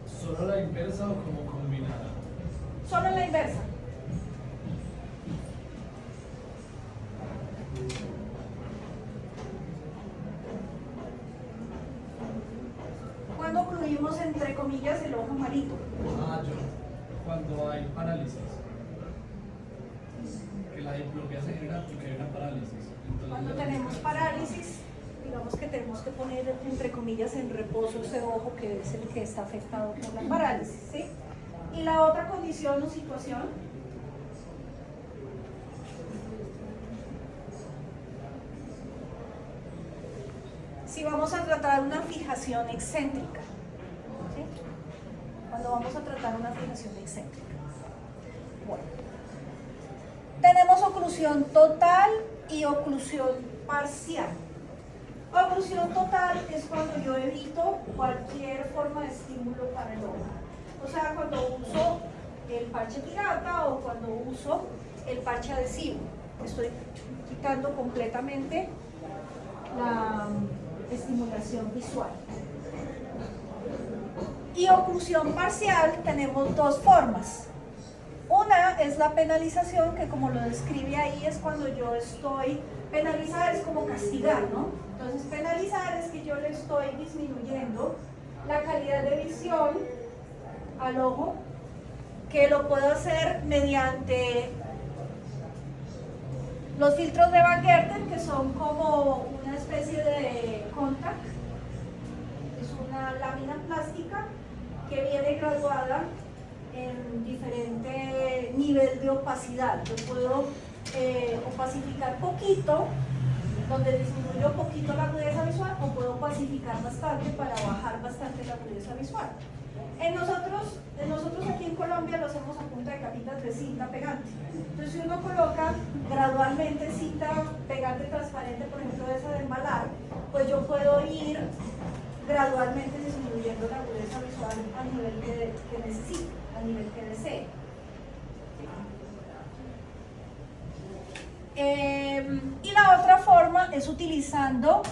Speaker 3: ¿Solo la inversa o como combinada?
Speaker 1: Solo en la inversa. Cuando ocluimos entre comillas el ojo marito.
Speaker 3: Cuando hay parálisis. Que la diplopia se genera porque hay una parálisis. Entonces,
Speaker 1: Cuando tenemos parálisis, digamos que tenemos que poner entre comillas en reposo ese ojo que es el que está afectado por la parálisis, ¿sí? Y la otra condición o situación, si vamos a tratar una fijación excéntrica, ¿sí? Cuando vamos a tratar una fijación excéntrica. Bueno, tenemos oclusión total y oclusión parcial. Oclusión total es cuando yo evito cualquier forma de estímulo para el ojo. O sea, cuando uso el parche pirata o cuando uso el parche adhesivo. Estoy quitando completamente la estimulación visual. Y oclusión parcial tenemos dos formas. Una es la penalización, que como lo describe ahí es cuando yo estoy, penalizar es como castigar, ¿no? Entonces penalizar es que yo le estoy disminuyendo la calidad de visión al ojo, que lo puedo hacer mediante los filtros de Van Gerten, que son como una especie de contact, es una lámina plástica que viene graduada en diferente nivel de opacidad. Yo puedo opacificar poquito, donde disminuyo poquito la agudeza visual, o puedo opacificar bastante para bajar bastante la agudeza visual. Nosotros aquí en Colombia lo hacemos a punta de capitas de cinta pegante. Entonces, si uno coloca gradualmente cinta pegante transparente, por ejemplo esa de embalar, pues yo puedo ir gradualmente disminuyendo la agudeza visual al nivel que necesite, al nivel que desee. Y la otra forma es utilizando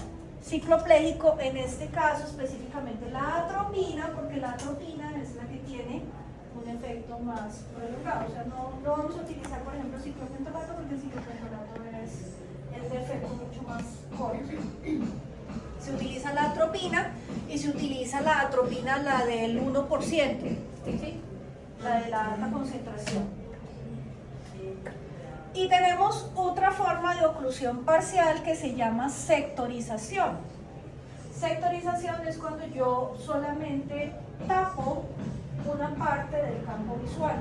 Speaker 1: ciclopléjico, en este caso específicamente la atropina, porque la atropina es la que tiene un efecto más prolongado. O sea, no vamos a utilizar, por ejemplo, ciclopentolato, porque el ciclopentolato es de efecto mucho más corto. Se utiliza la atropina y se utiliza la atropina, la del 1%, ¿sí? La de la alta concentración. Y tenemos otra forma de oclusión parcial que se llama sectorización. Sectorización es cuando yo solamente tapo una parte del campo visual.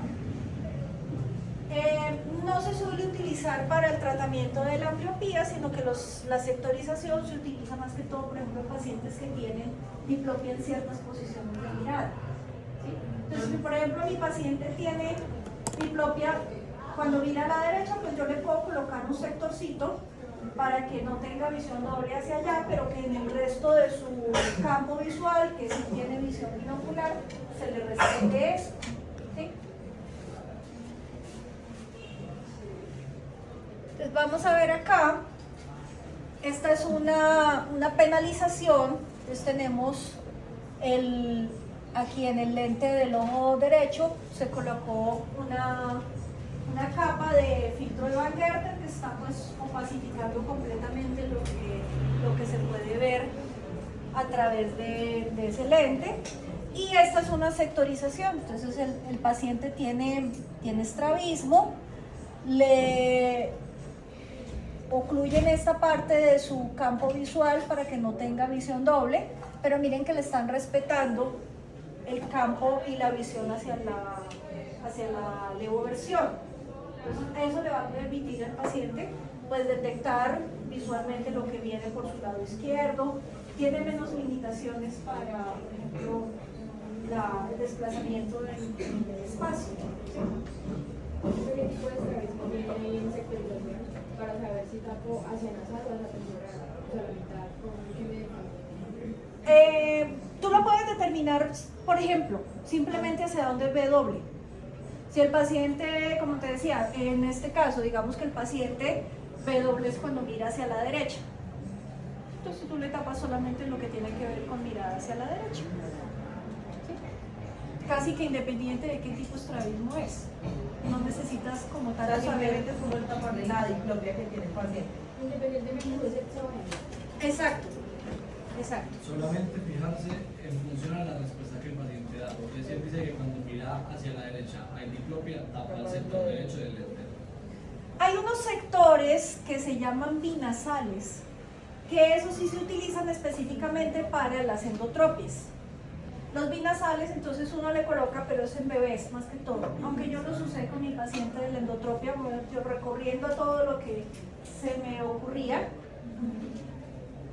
Speaker 1: No se suele utilizar para el tratamiento de la ambliopía, sino que la sectorización se utiliza más que todo, por ejemplo, en pacientes que tienen diplopia en ciertas posiciones de mirada, ¿sí? Entonces, si por ejemplo mi paciente tiene diplopia cuando mira a la derecha, pues yo le puedo colocar un sectorcito para que no tenga visión doble hacia allá, pero que en el resto de su campo visual, que sí tiene visión binocular, se le respete eso, ¿sí? Entonces vamos a ver acá, esta es una penalización. Entonces tenemos aquí en el lente del ojo derecho se colocó una capa de filtro de Van Gerten que está pues opacificando completamente lo que se puede ver a través de ese lente. Y esta es una sectorización. Entonces el paciente tiene estrabismo, le ocluyen esta parte de su campo visual para que no tenga visión doble, pero miren que le están respetando el campo y la visión hacia la levoversión. Entonces, eso le va a permitir al paciente pues detectar visualmente lo que viene por su lado izquierdo, tiene menos limitaciones para, por ejemplo, el desplazamiento del espacio.
Speaker 2: ¿Qué tipo de estrabismo tiene en sectorización para saber si tapo hacia nasal o hacia temporal? O sea, la mitad, ¿con qué me
Speaker 1: Tú lo puedes determinar, por ejemplo, simplemente hacia dónde ve doble. Si el paciente, como te decía, en este caso, digamos que el paciente ve doble es cuando mira hacia la derecha. Entonces tú le tapas solamente lo que tiene que ver con mirada hacia la derecha. ¿Sí? casi que independiente de qué tipo de estrabismo es. No necesitas como
Speaker 5: O
Speaker 1: tal
Speaker 5: sea,
Speaker 1: saber.
Speaker 5: simplemente es un taparle la diplopia que tiene el paciente.
Speaker 2: Independientemente de sexo o género.
Speaker 1: Exacto, exacto.
Speaker 3: Solamente fijarse en función a la respuesta que el paciente da, porque si él dice que cuando mira hacia la derecha hay diplopia, tapa el sector derecho del lente.
Speaker 1: Hay unos sectores que se llaman binasales, que esos sí se utilizan específicamente para las endotropias. Los binasales, entonces uno le coloca, pero es en bebés más que todo. Aunque yo los usé con mi paciente de la endotropia, yo recorriendo todo lo que se me ocurría,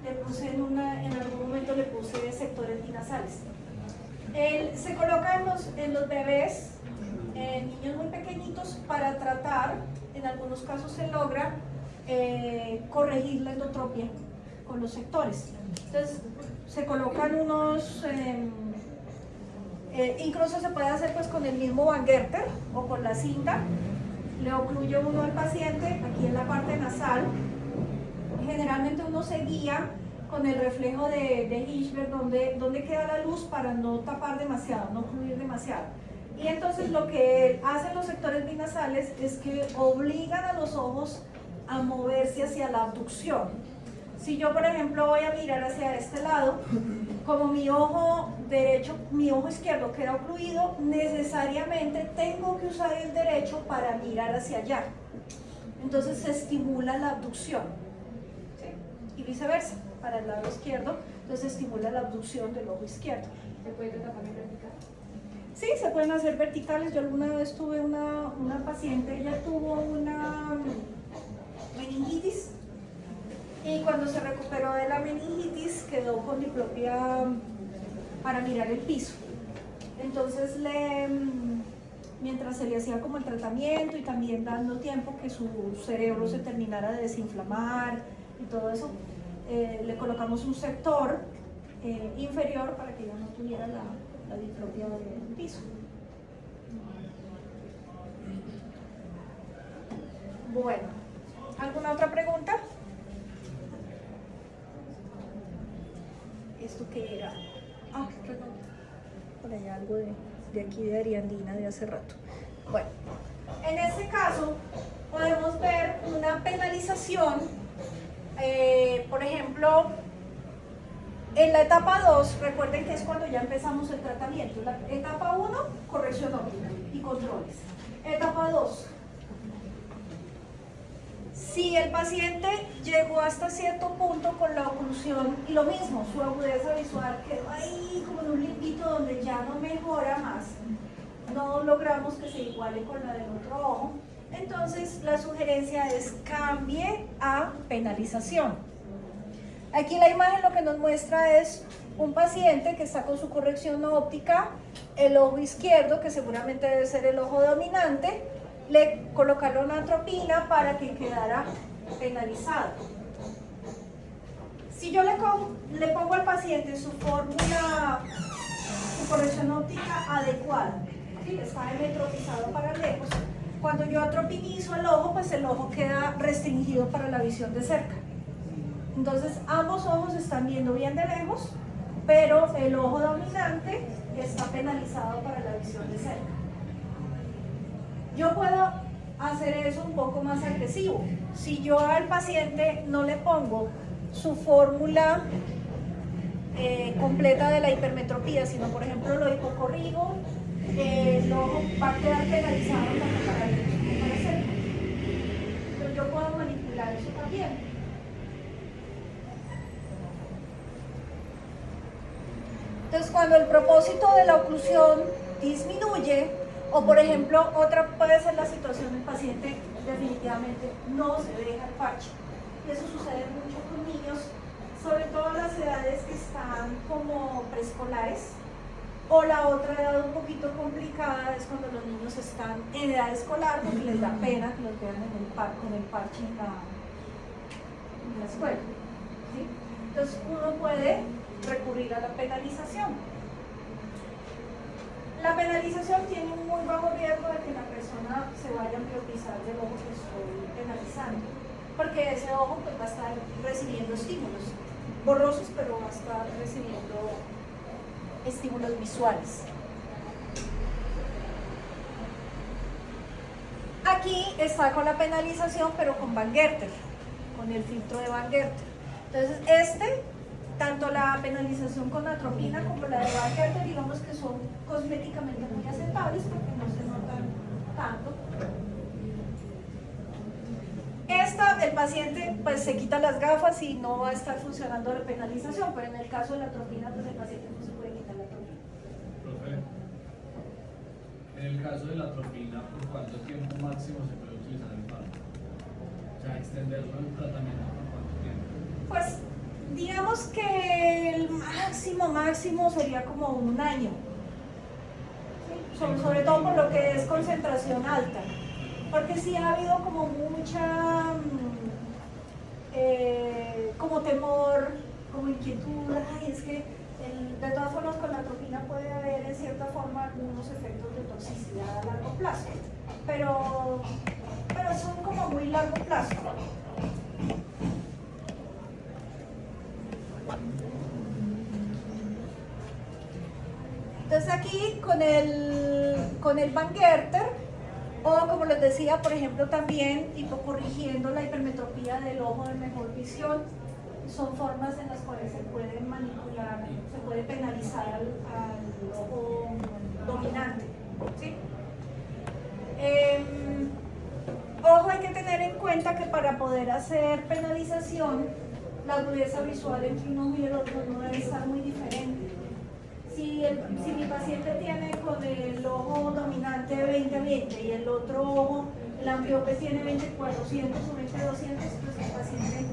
Speaker 1: le puse en algún momento le puse sectores binasales. Se coloca en los bebés, en niños muy pequeñitos, para tratar, en algunos casos se logra corregir la endotropia con los sectores. Entonces se colocan unos, incluso se puede hacer pues con el mismo Van Gerter o con la cinta, le ocluye uno al paciente aquí en la parte nasal. Generalmente uno se guía con el reflejo de Hirschberg donde queda la luz para no tapar demasiado, no ocluir demasiado. Y entonces lo que hacen los sectores binasales es que obligan a los ojos a moverse hacia la abducción. Si yo, por ejemplo, voy a mirar hacia este lado, como mi ojo izquierdo queda ocluido, necesariamente tengo que usar el derecho para mirar hacia allá. Entonces se estimula la abducción, ¿sí? Y viceversa, para el lado izquierdo, entonces se estimula la abducción del ojo izquierdo.
Speaker 2: ¿Se puede tratar también vertical?
Speaker 1: Sí, se pueden hacer verticales. Yo alguna vez tuve una paciente, ella tuvo una meningitis y cuando se recuperó de la meningitis quedó con diplopia para mirar el piso. Entonces mientras se le hacía como el tratamiento y también dando tiempo que su cerebro se terminara de desinflamar y todo eso, le colocamos un sector inferior para que ella no tuviera la diplopia del piso. Bueno, ¿alguna otra pregunta? ¿Esto qué era? Ah, perdón. Por allá algo de aquí de Ariandina de hace rato. Bueno, en este caso podemos ver una penalización, por ejemplo, en la etapa 2, recuerden que es cuando ya empezamos el tratamiento. La etapa 1, corrección óptica y controles. Etapa 2, si el paciente llegó hasta cierto punto con la oclusión y lo mismo, su agudeza visual quedó ahí como en un limpito donde ya no mejora más, no logramos que se iguale con la del otro ojo, entonces la sugerencia es cambie a penalización. Aquí la imagen lo que nos muestra es un paciente que está con su corrección óptica, el ojo izquierdo, que seguramente debe ser el ojo dominante, le colocaron atropina para que quedara penalizado. Si yo le pongo al paciente su fórmula, su corrección óptica adecuada, ¿sí? Está emetropizado para lejos, cuando yo atropinizo el ojo, pues el ojo queda restringido para la visión de cerca. Entonces ambos ojos están viendo bien de lejos, pero el ojo dominante está penalizado para la visión de cerca. Yo puedo hacer eso un poco más agresivo. Si yo al paciente no le pongo su fórmula completa de la hipermetropía, sino por ejemplo lo hipocorrigo, el ojo va a quedar penalizado tanto para lejos como para cerca. Pero yo puedo manipular eso también. Entonces, cuando el propósito de la oclusión disminuye, o por ejemplo, otra puede ser la situación del paciente definitivamente no se deja el parche. Y eso sucede mucho con niños, sobre todo en las edades que están como preescolares, o la otra edad un poquito complicada es cuando los niños están en edad escolar porque les da pena que los vean con el parche en la escuela, ¿sí? Entonces uno puede recurrir a la penalización. La penalización tiene un muy bajo riesgo de que la persona se vaya a miopizar del ojo que estoy penalizando, porque ese ojo pues, va a estar recibiendo estímulos borrosos, pero va a estar recibiendo estímulos visuales. Aquí está con la penalización, pero con Van Gerter, con el filtro de Van Gerter. Entonces, tanto la penalización con atropina como la de Van Gerter, digamos que son cosméticamente muy aceptables porque no se notan tanto. El paciente pues se quita las gafas y no va a estar funcionando la penalización, pero en el caso de la atropina, pues el paciente no se puede quitar la atropina.
Speaker 3: Profe, en el caso de la atropina, ¿por cuánto tiempo máximo se puede utilizar el fármaco? O sea, extenderlo el tratamiento por cuánto tiempo.
Speaker 1: Pues digamos que el máximo sería como un año. ¿Sí? Sobre todo por lo que es concentración alta. Porque sí ha habido como mucha como temor, como inquietud, ay, es que de todas formas con la atropina puede haber en cierta forma algunos efectos de toxicidad a largo plazo, pero son como muy largo plazo. Entonces aquí con el Van Gerter, o como les decía, por ejemplo, también hipocorrigiendo la hipermetropía del ojo de mejor visión, son formas en las cuales se puede manipular, se puede penalizar al ojo dominante. ¿Sí? Ojo, hay que tener en cuenta que para poder hacer penalización, la agudeza visual entre un ojo y el otro no debe estar muy diferente. Si mi paciente tiene con el ojo dominante 20-20 y el otro ojo, el ambliope tiene 20-400 o 20-200, pues el paciente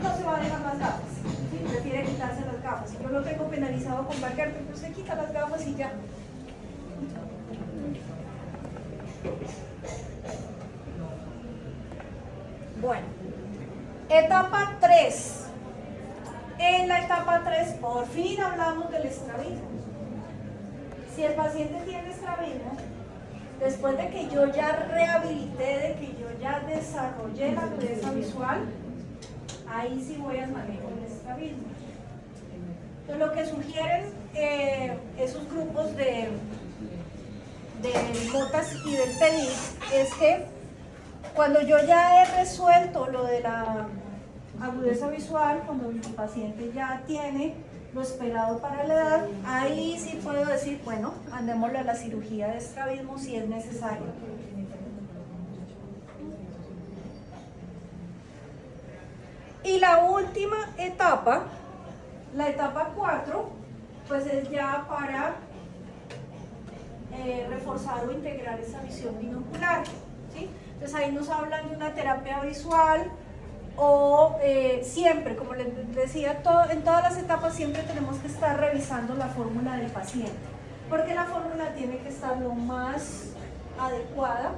Speaker 1: no se va a dejar las gafas, ¿sí? Prefiere quitarse las gafas. Si yo lo tengo penalizado con Van Gerter, pues se quita las gafas y ya. Bueno, etapa 3. En la etapa 3, por fin hablamos del estrabismo. Si el paciente tiene estrabismo, después de que yo ya rehabilité, de que yo ya desarrollé la agudeza visual, ahí sí voy a manejar el estrabismo. Entonces, lo que sugieren esos grupos de Botas y del TEDx es que cuando yo ya he resuelto lo de la agudeza visual, cuando mi paciente ya tiene lo esperado para la edad, ahí sí puedo decir, bueno, andémosle a la cirugía de estrabismo si es necesario. Y la última etapa, la etapa 4, pues es ya para reforzar o integrar esa visión binocular, ¿sí? Entonces ahí nos hablan de una terapia visual, o siempre, como les decía, en todas las etapas siempre tenemos que estar revisando la fórmula del paciente, porque la fórmula tiene que estar lo más adecuada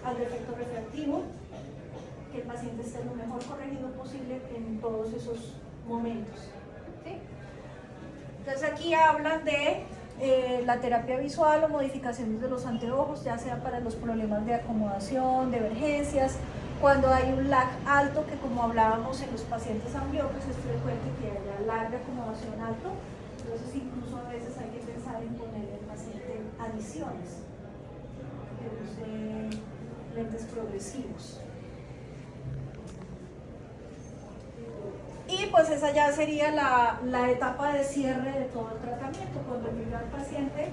Speaker 1: al defecto refractivo, que el paciente esté lo mejor corregido posible en todos esos momentos, ¿sí? Entonces aquí hablan de la terapia visual o modificaciones de los anteojos, ya sea para los problemas de acomodación, de emergencias, cuando hay un lag alto, que como hablábamos en los pacientes ambliopes es frecuente que haya lag de acomodación alto, entonces incluso a veces hay que pensar en ponerle al paciente adiciones, que use lentes progresivos. Y pues esa ya sería la etapa de cierre de todo el tratamiento, cuando yo ya al paciente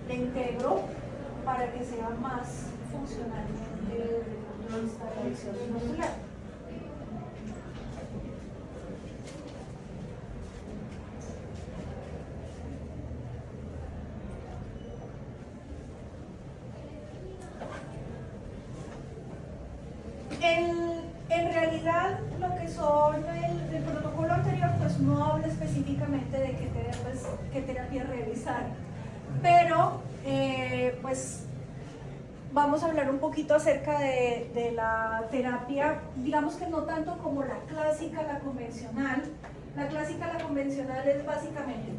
Speaker 1: le integro para que sea más funcionalmente desde el punto de vista de la visión binocular. En realidad, lo que son el protocolo anterior, pues no habla específicamente de qué terapia realizar, pero pues vamos a hablar un poquito acerca de la terapia, digamos que no tanto como la clásica, la convencional. La clásica, la convencional es básicamente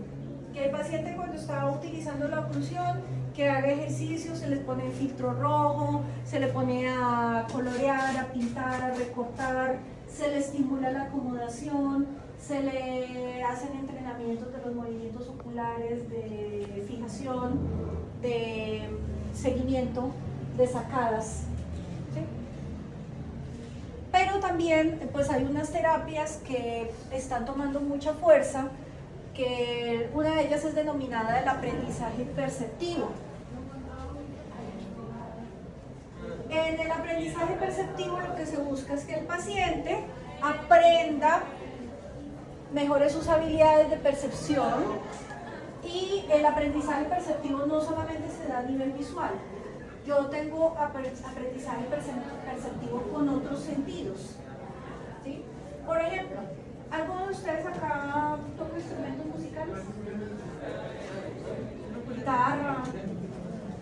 Speaker 1: que el paciente cuando está utilizando la oclusión, que haga ejercicio, se le pone el filtro rojo, se le pone a colorear, a pintar, a recortar, se le estimula la acomodación, se le hacen entrenamientos de los movimientos oculares, de fijación, de seguimiento, de sacadas, ¿sí? Pero también pues hay unas terapias que están tomando mucha fuerza, que una de ellas es denominada el aprendizaje perceptivo. En el aprendizaje perceptivo lo que se busca es que el paciente aprenda, mejore sus habilidades de percepción, y el aprendizaje perceptivo no solamente se da a nivel visual. Yo tengo aprendizaje perceptivo con otros sentidos, ¿sí? Por ejemplo, ¿alguno de ustedes acá toca instrumentos musicales? Guitarra.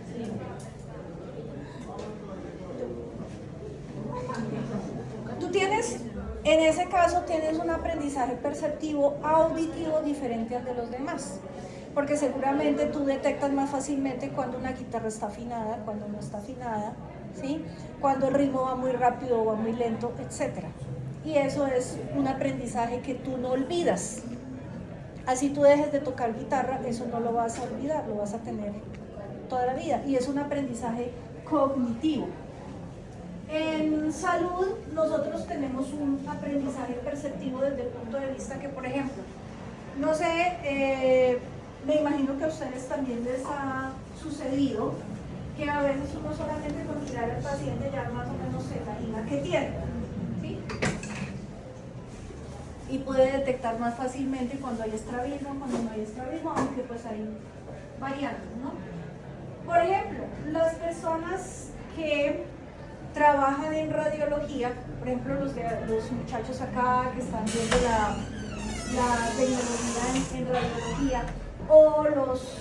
Speaker 1: Sí. Tú tienes, en ese caso, tienes un aprendizaje perceptivo auditivo diferente al de los demás, porque seguramente tú detectas más fácilmente cuando una guitarra está afinada, cuando no está afinada, ¿sí? Cuando el ritmo va muy rápido o va muy lento, etc. Y eso es un aprendizaje que tú no olvidas. Así tú dejes de tocar guitarra, eso no lo vas a olvidar, lo vas a tener toda la vida. Y es un aprendizaje cognitivo. En salud, nosotros tenemos un aprendizaje perceptivo desde el punto de vista que, por ejemplo, no sé, me imagino que a ustedes también les ha sucedido que a veces uno solamente con mirar al paciente ya más o menos se imagina qué tiene, ¿sí? Y puede detectar más fácilmente cuando hay estrabismo, cuando no hay estrabismo, aunque pues hay variantes, ¿no? Por ejemplo, las personas que trabajan en radiología, por ejemplo los muchachos acá que están viendo la tecnología en radiología, o los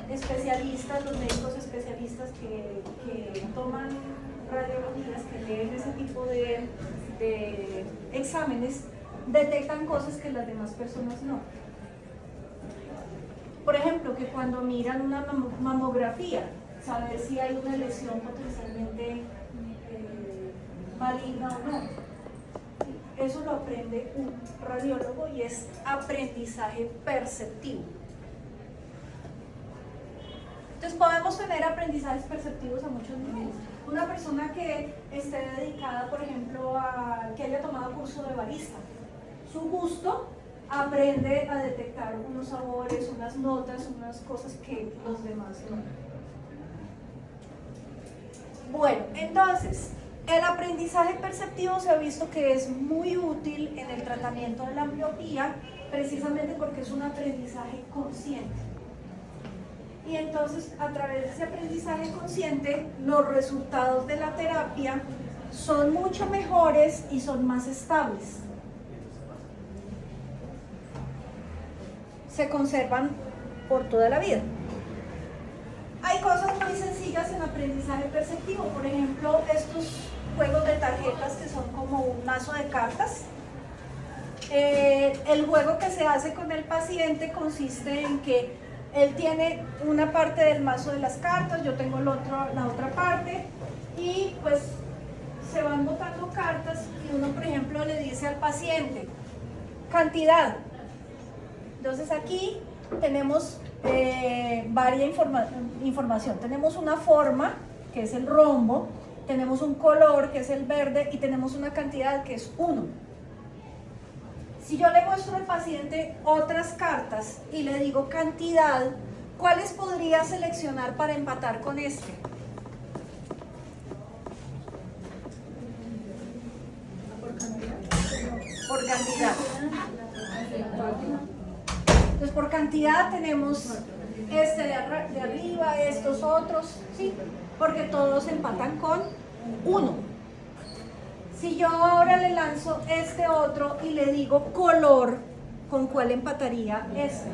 Speaker 1: especialistas, los médicos especialistas que toman radiologías, que leen ese tipo de exámenes, detectan cosas que las demás personas no. Por ejemplo, que cuando miran una mamografía, saber si hay una lesión potencialmente maligna o no. Eso lo aprende un radiólogo y es aprendizaje perceptivo. Entonces podemos tener aprendizajes perceptivos a muchos niveles. Una persona que esté dedicada, por ejemplo, a que haya tomado curso de barista, su gusto aprende a detectar unos sabores, unas notas, unas cosas que los demás no. Bueno, entonces, el aprendizaje perceptivo se ha visto que es muy útil en el tratamiento de la miopía, precisamente porque es un aprendizaje consciente. Y entonces, a través de ese aprendizaje consciente, los resultados de la terapia son mucho mejores y son más estables. Se conservan por toda la vida. Hay cosas muy sencillas en aprendizaje perceptivo, por ejemplo, estos juegos de tarjetas que son como un mazo de cartas. El juego que se hace con el paciente consiste en que él tiene una parte del mazo de las cartas, yo tengo la otra parte, y pues se van botando cartas y uno, por ejemplo, le dice al paciente cantidad. Entonces aquí tenemos varias información. Tenemos una forma, que es el rombo, tenemos un color, que es el verde, y tenemos una cantidad, que es 1. Si yo le muestro al paciente otras cartas y le digo cantidad, ¿cuáles podría seleccionar para empatar con este? Por cantidad. Entonces, por cantidad tenemos este de arriba, estos otros, ¿sí? Porque todos empatan con 1. Si yo ahora le lanzo este otro y le digo color, ¿con cuál empataría este?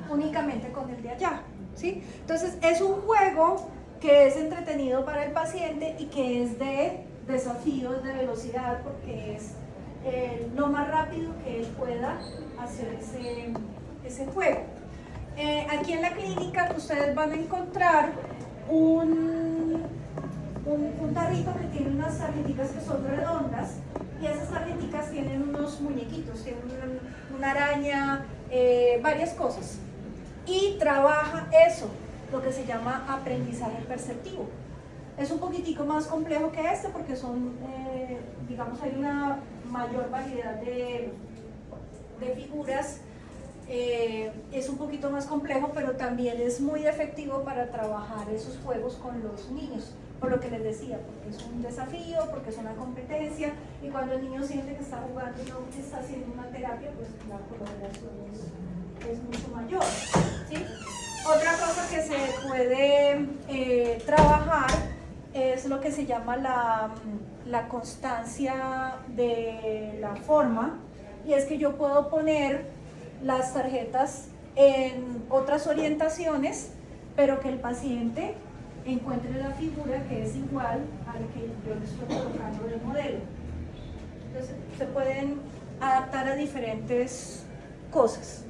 Speaker 1: Únicamente con el de allá, ¿sí? Entonces, es un juego que es entretenido para el paciente y que es de desafíos de velocidad, porque es lo más rápido que él pueda hacer ese juego. Aquí en la clínica ustedes van a encontrar un tarrito que tiene unas tarjeticas que son redondas, y esas tarjeticas tienen unos unos muñequitos, tiene una araña, varias cosas. Y trabaja eso, lo que se llama aprendizaje perceptivo. Es un poquitico más complejo que este porque son, digamos, hay una mayor variedad de figuras. Es un poquito más complejo, pero también es muy efectivo para trabajar esos juegos con los niños, por lo que les decía, porque es un desafío, porque es una competencia, y cuando el niño siente que está jugando y no que está haciendo una terapia, pues la colaboración es mucho mayor, ¿sí? Otra cosa que se puede trabajar es lo que se llama la constancia de la forma, y es que yo puedo poner las tarjetas en otras orientaciones, pero que el paciente encuentre la figura que es igual a la que yo le estoy colocando del modelo. Entonces se pueden adaptar a diferentes cosas.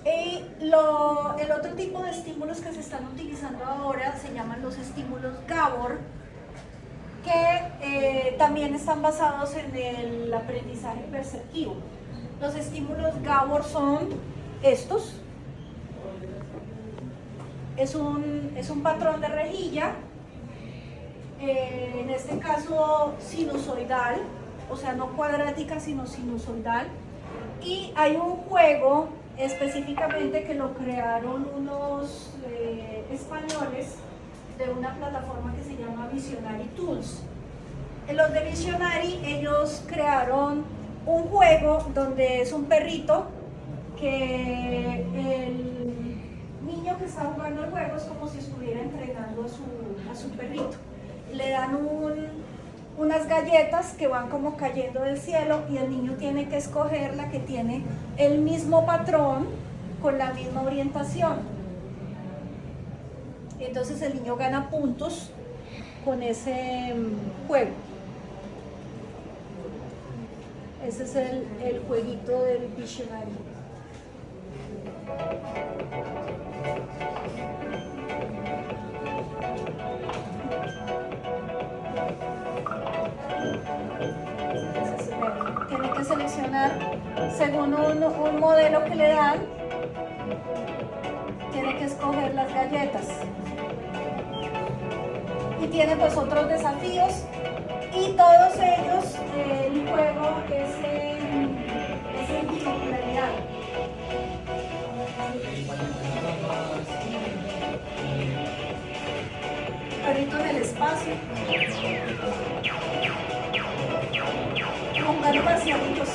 Speaker 1: Y el otro tipo de estímulos que se están utilizando ahora se llaman los estímulos Gabor, que también están basados en el aprendizaje perceptivo. Los estímulos Gabor son estos. Es un patrón de rejilla, en este caso sinusoidal, o sea, no cuadrática, sino sinusoidal. Y hay un juego específicamente que lo crearon unos españoles de una plataforma que se llama Visionary Tools. En los de Visionary ellos crearon un juego donde es un perrito que el niño que está jugando el juego es como si estuviera entrenando a su perrito. Le dan unas galletas que van como cayendo del cielo y el niño tiene que escoger la que tiene el mismo patrón con la misma orientación. Entonces el niño gana puntos con ese juego. Ese es el jueguito del Visionary. Entonces, tiene que seleccionar según un modelo que le dan, tiene que escoger las galletas. Y tiene pues otros desafíos y todos ellos, el juego es en binocularidad. Perrito en el espacio. Jugando marcianitos.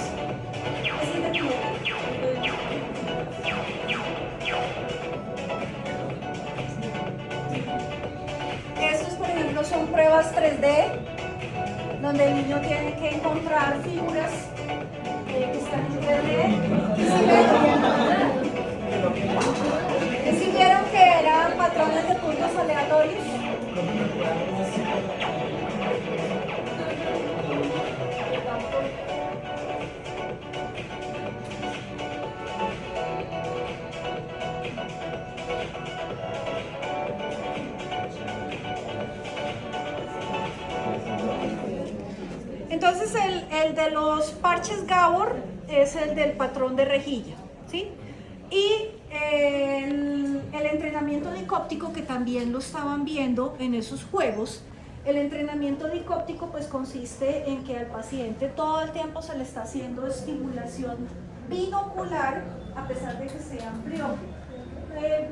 Speaker 1: Es divertido. Estos, por ejemplo, son pruebas 3D, donde el niño tiene que encontrar figuras que están en 3D. ¿Y si vieron que eran patrones de puntos aleatorios? Entonces el de los parches Gabor es el del patrón de rejilla, ¿sí? Y el entrenamiento dicóptico, que también lo estaban viendo en esos juegos, el entrenamiento dicóptico pues consiste en que al paciente todo el tiempo se le está haciendo estimulación binocular a pesar de que sea ambliópico.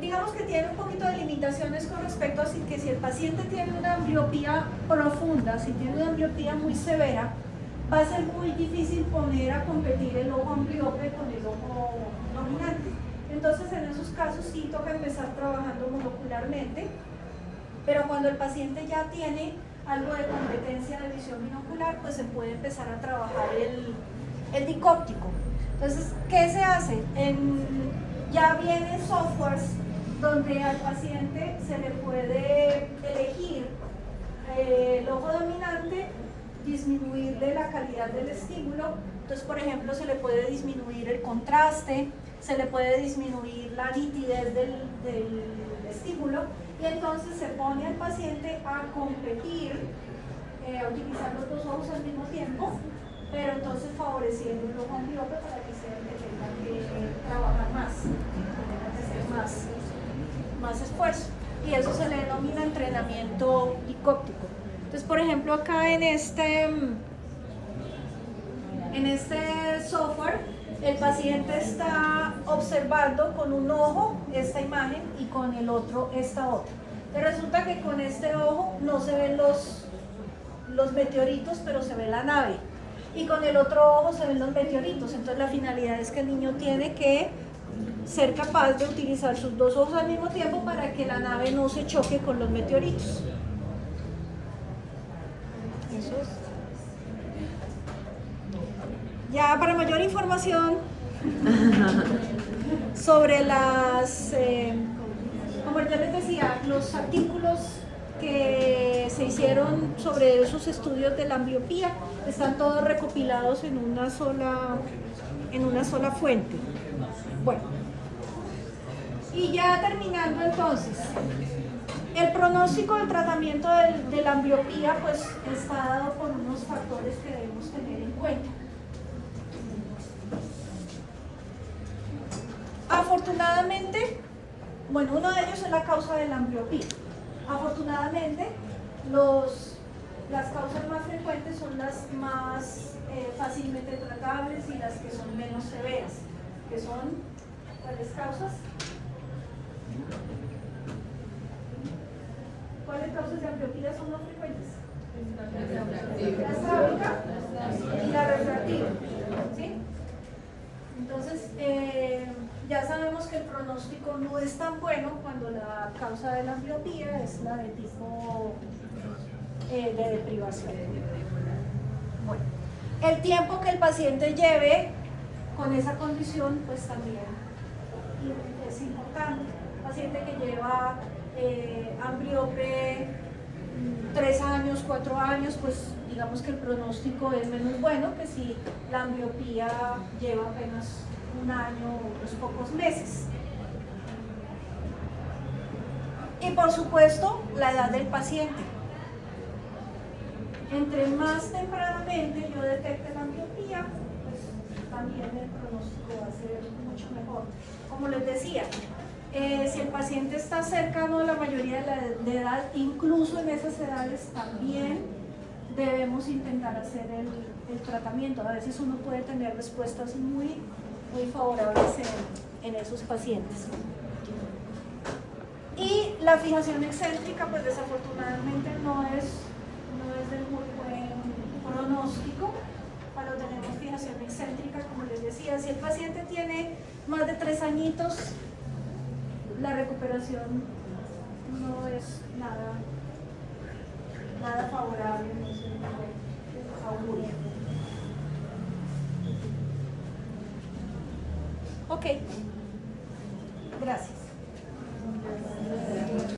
Speaker 1: Digamos que tiene un poquito de limitaciones con respecto a que si el paciente tiene una ambliopía profunda, si tiene una ambliopía muy severa, va a ser muy difícil poner a competir el ojo ambliope con el ojo dominante. Entonces en esos casos sí toca empezar trabajando monocularmente, pero cuando el paciente ya tiene algo de competencia de visión binocular, pues se puede empezar a trabajar el dicóptico. Entonces, ¿qué se hace? Ya vienen softwares donde al paciente se le puede elegir el ojo dominante, disminuirle la calidad del estímulo. Entonces, por ejemplo, se le puede disminuir el contraste, se le puede disminuir la nitidez del estímulo, y entonces se pone al paciente a competir a utilizar los dos ojos al mismo tiempo, pero entonces favoreciendo el ojo ambliope para que sea el que tenga que trabajar más, que tenga que hacer más esfuerzo. Y eso se le denomina entrenamiento dicóptico. Entonces, por ejemplo, acá en este software, el paciente está observando con un ojo esta imagen y con el otro esta otra. Pero resulta que con este ojo no se ven los meteoritos, pero se ve la nave. Y con el otro ojo se ven los meteoritos. Entonces la finalidad es que el niño tiene que ser capaz de utilizar sus dos ojos al mismo tiempo para que la nave no se choque con los meteoritos. Eso es. Ya para mayor información sobre las, como ya les decía, los artículos que se hicieron sobre esos estudios de la ambliopía están todos recopilados en una sola fuente. Bueno, y ya terminando entonces, el pronóstico del tratamiento de la ambliopía pues está dado por unos factores que debemos tener en cuenta. Afortunadamente, bueno, uno de ellos es la causa de la ambliopía. Afortunadamente, las causas más frecuentes son las más fácilmente tratables y las que son menos severas, que son, ¿cuáles causas? ¿Cuáles causas de ambliopía son más frecuentes? La estrábica y la refractiva, ¿sí? Entonces, ya sabemos que el pronóstico no es tan bueno cuando la causa de la ambliopía es la de tipo de deprivación. Bueno, el tiempo que el paciente lleve con esa condición, pues también es importante. Un paciente que lleva ambliope 3 años, 4 años, pues digamos que el pronóstico es menos bueno que si la ambliopía lleva apenas 1 año o unos pocos meses. Y por supuesto, la edad del paciente. Entre más tempranamente yo detecte la ambliopía, pues también el pronóstico va a ser mucho mejor. Como les decía, si el paciente está cercano a la mayoría de edad, incluso en esas edades también debemos intentar hacer el tratamiento. A veces uno puede tener respuestas muy favorables en esos pacientes. Y la fijación excéntrica, pues desafortunadamente no es de muy buen pronóstico cuando tenemos fijación excéntrica. Como les decía, si el paciente tiene más de 3 añitos, la recuperación no es nada favorable, no es un augurio. Ok, gracias.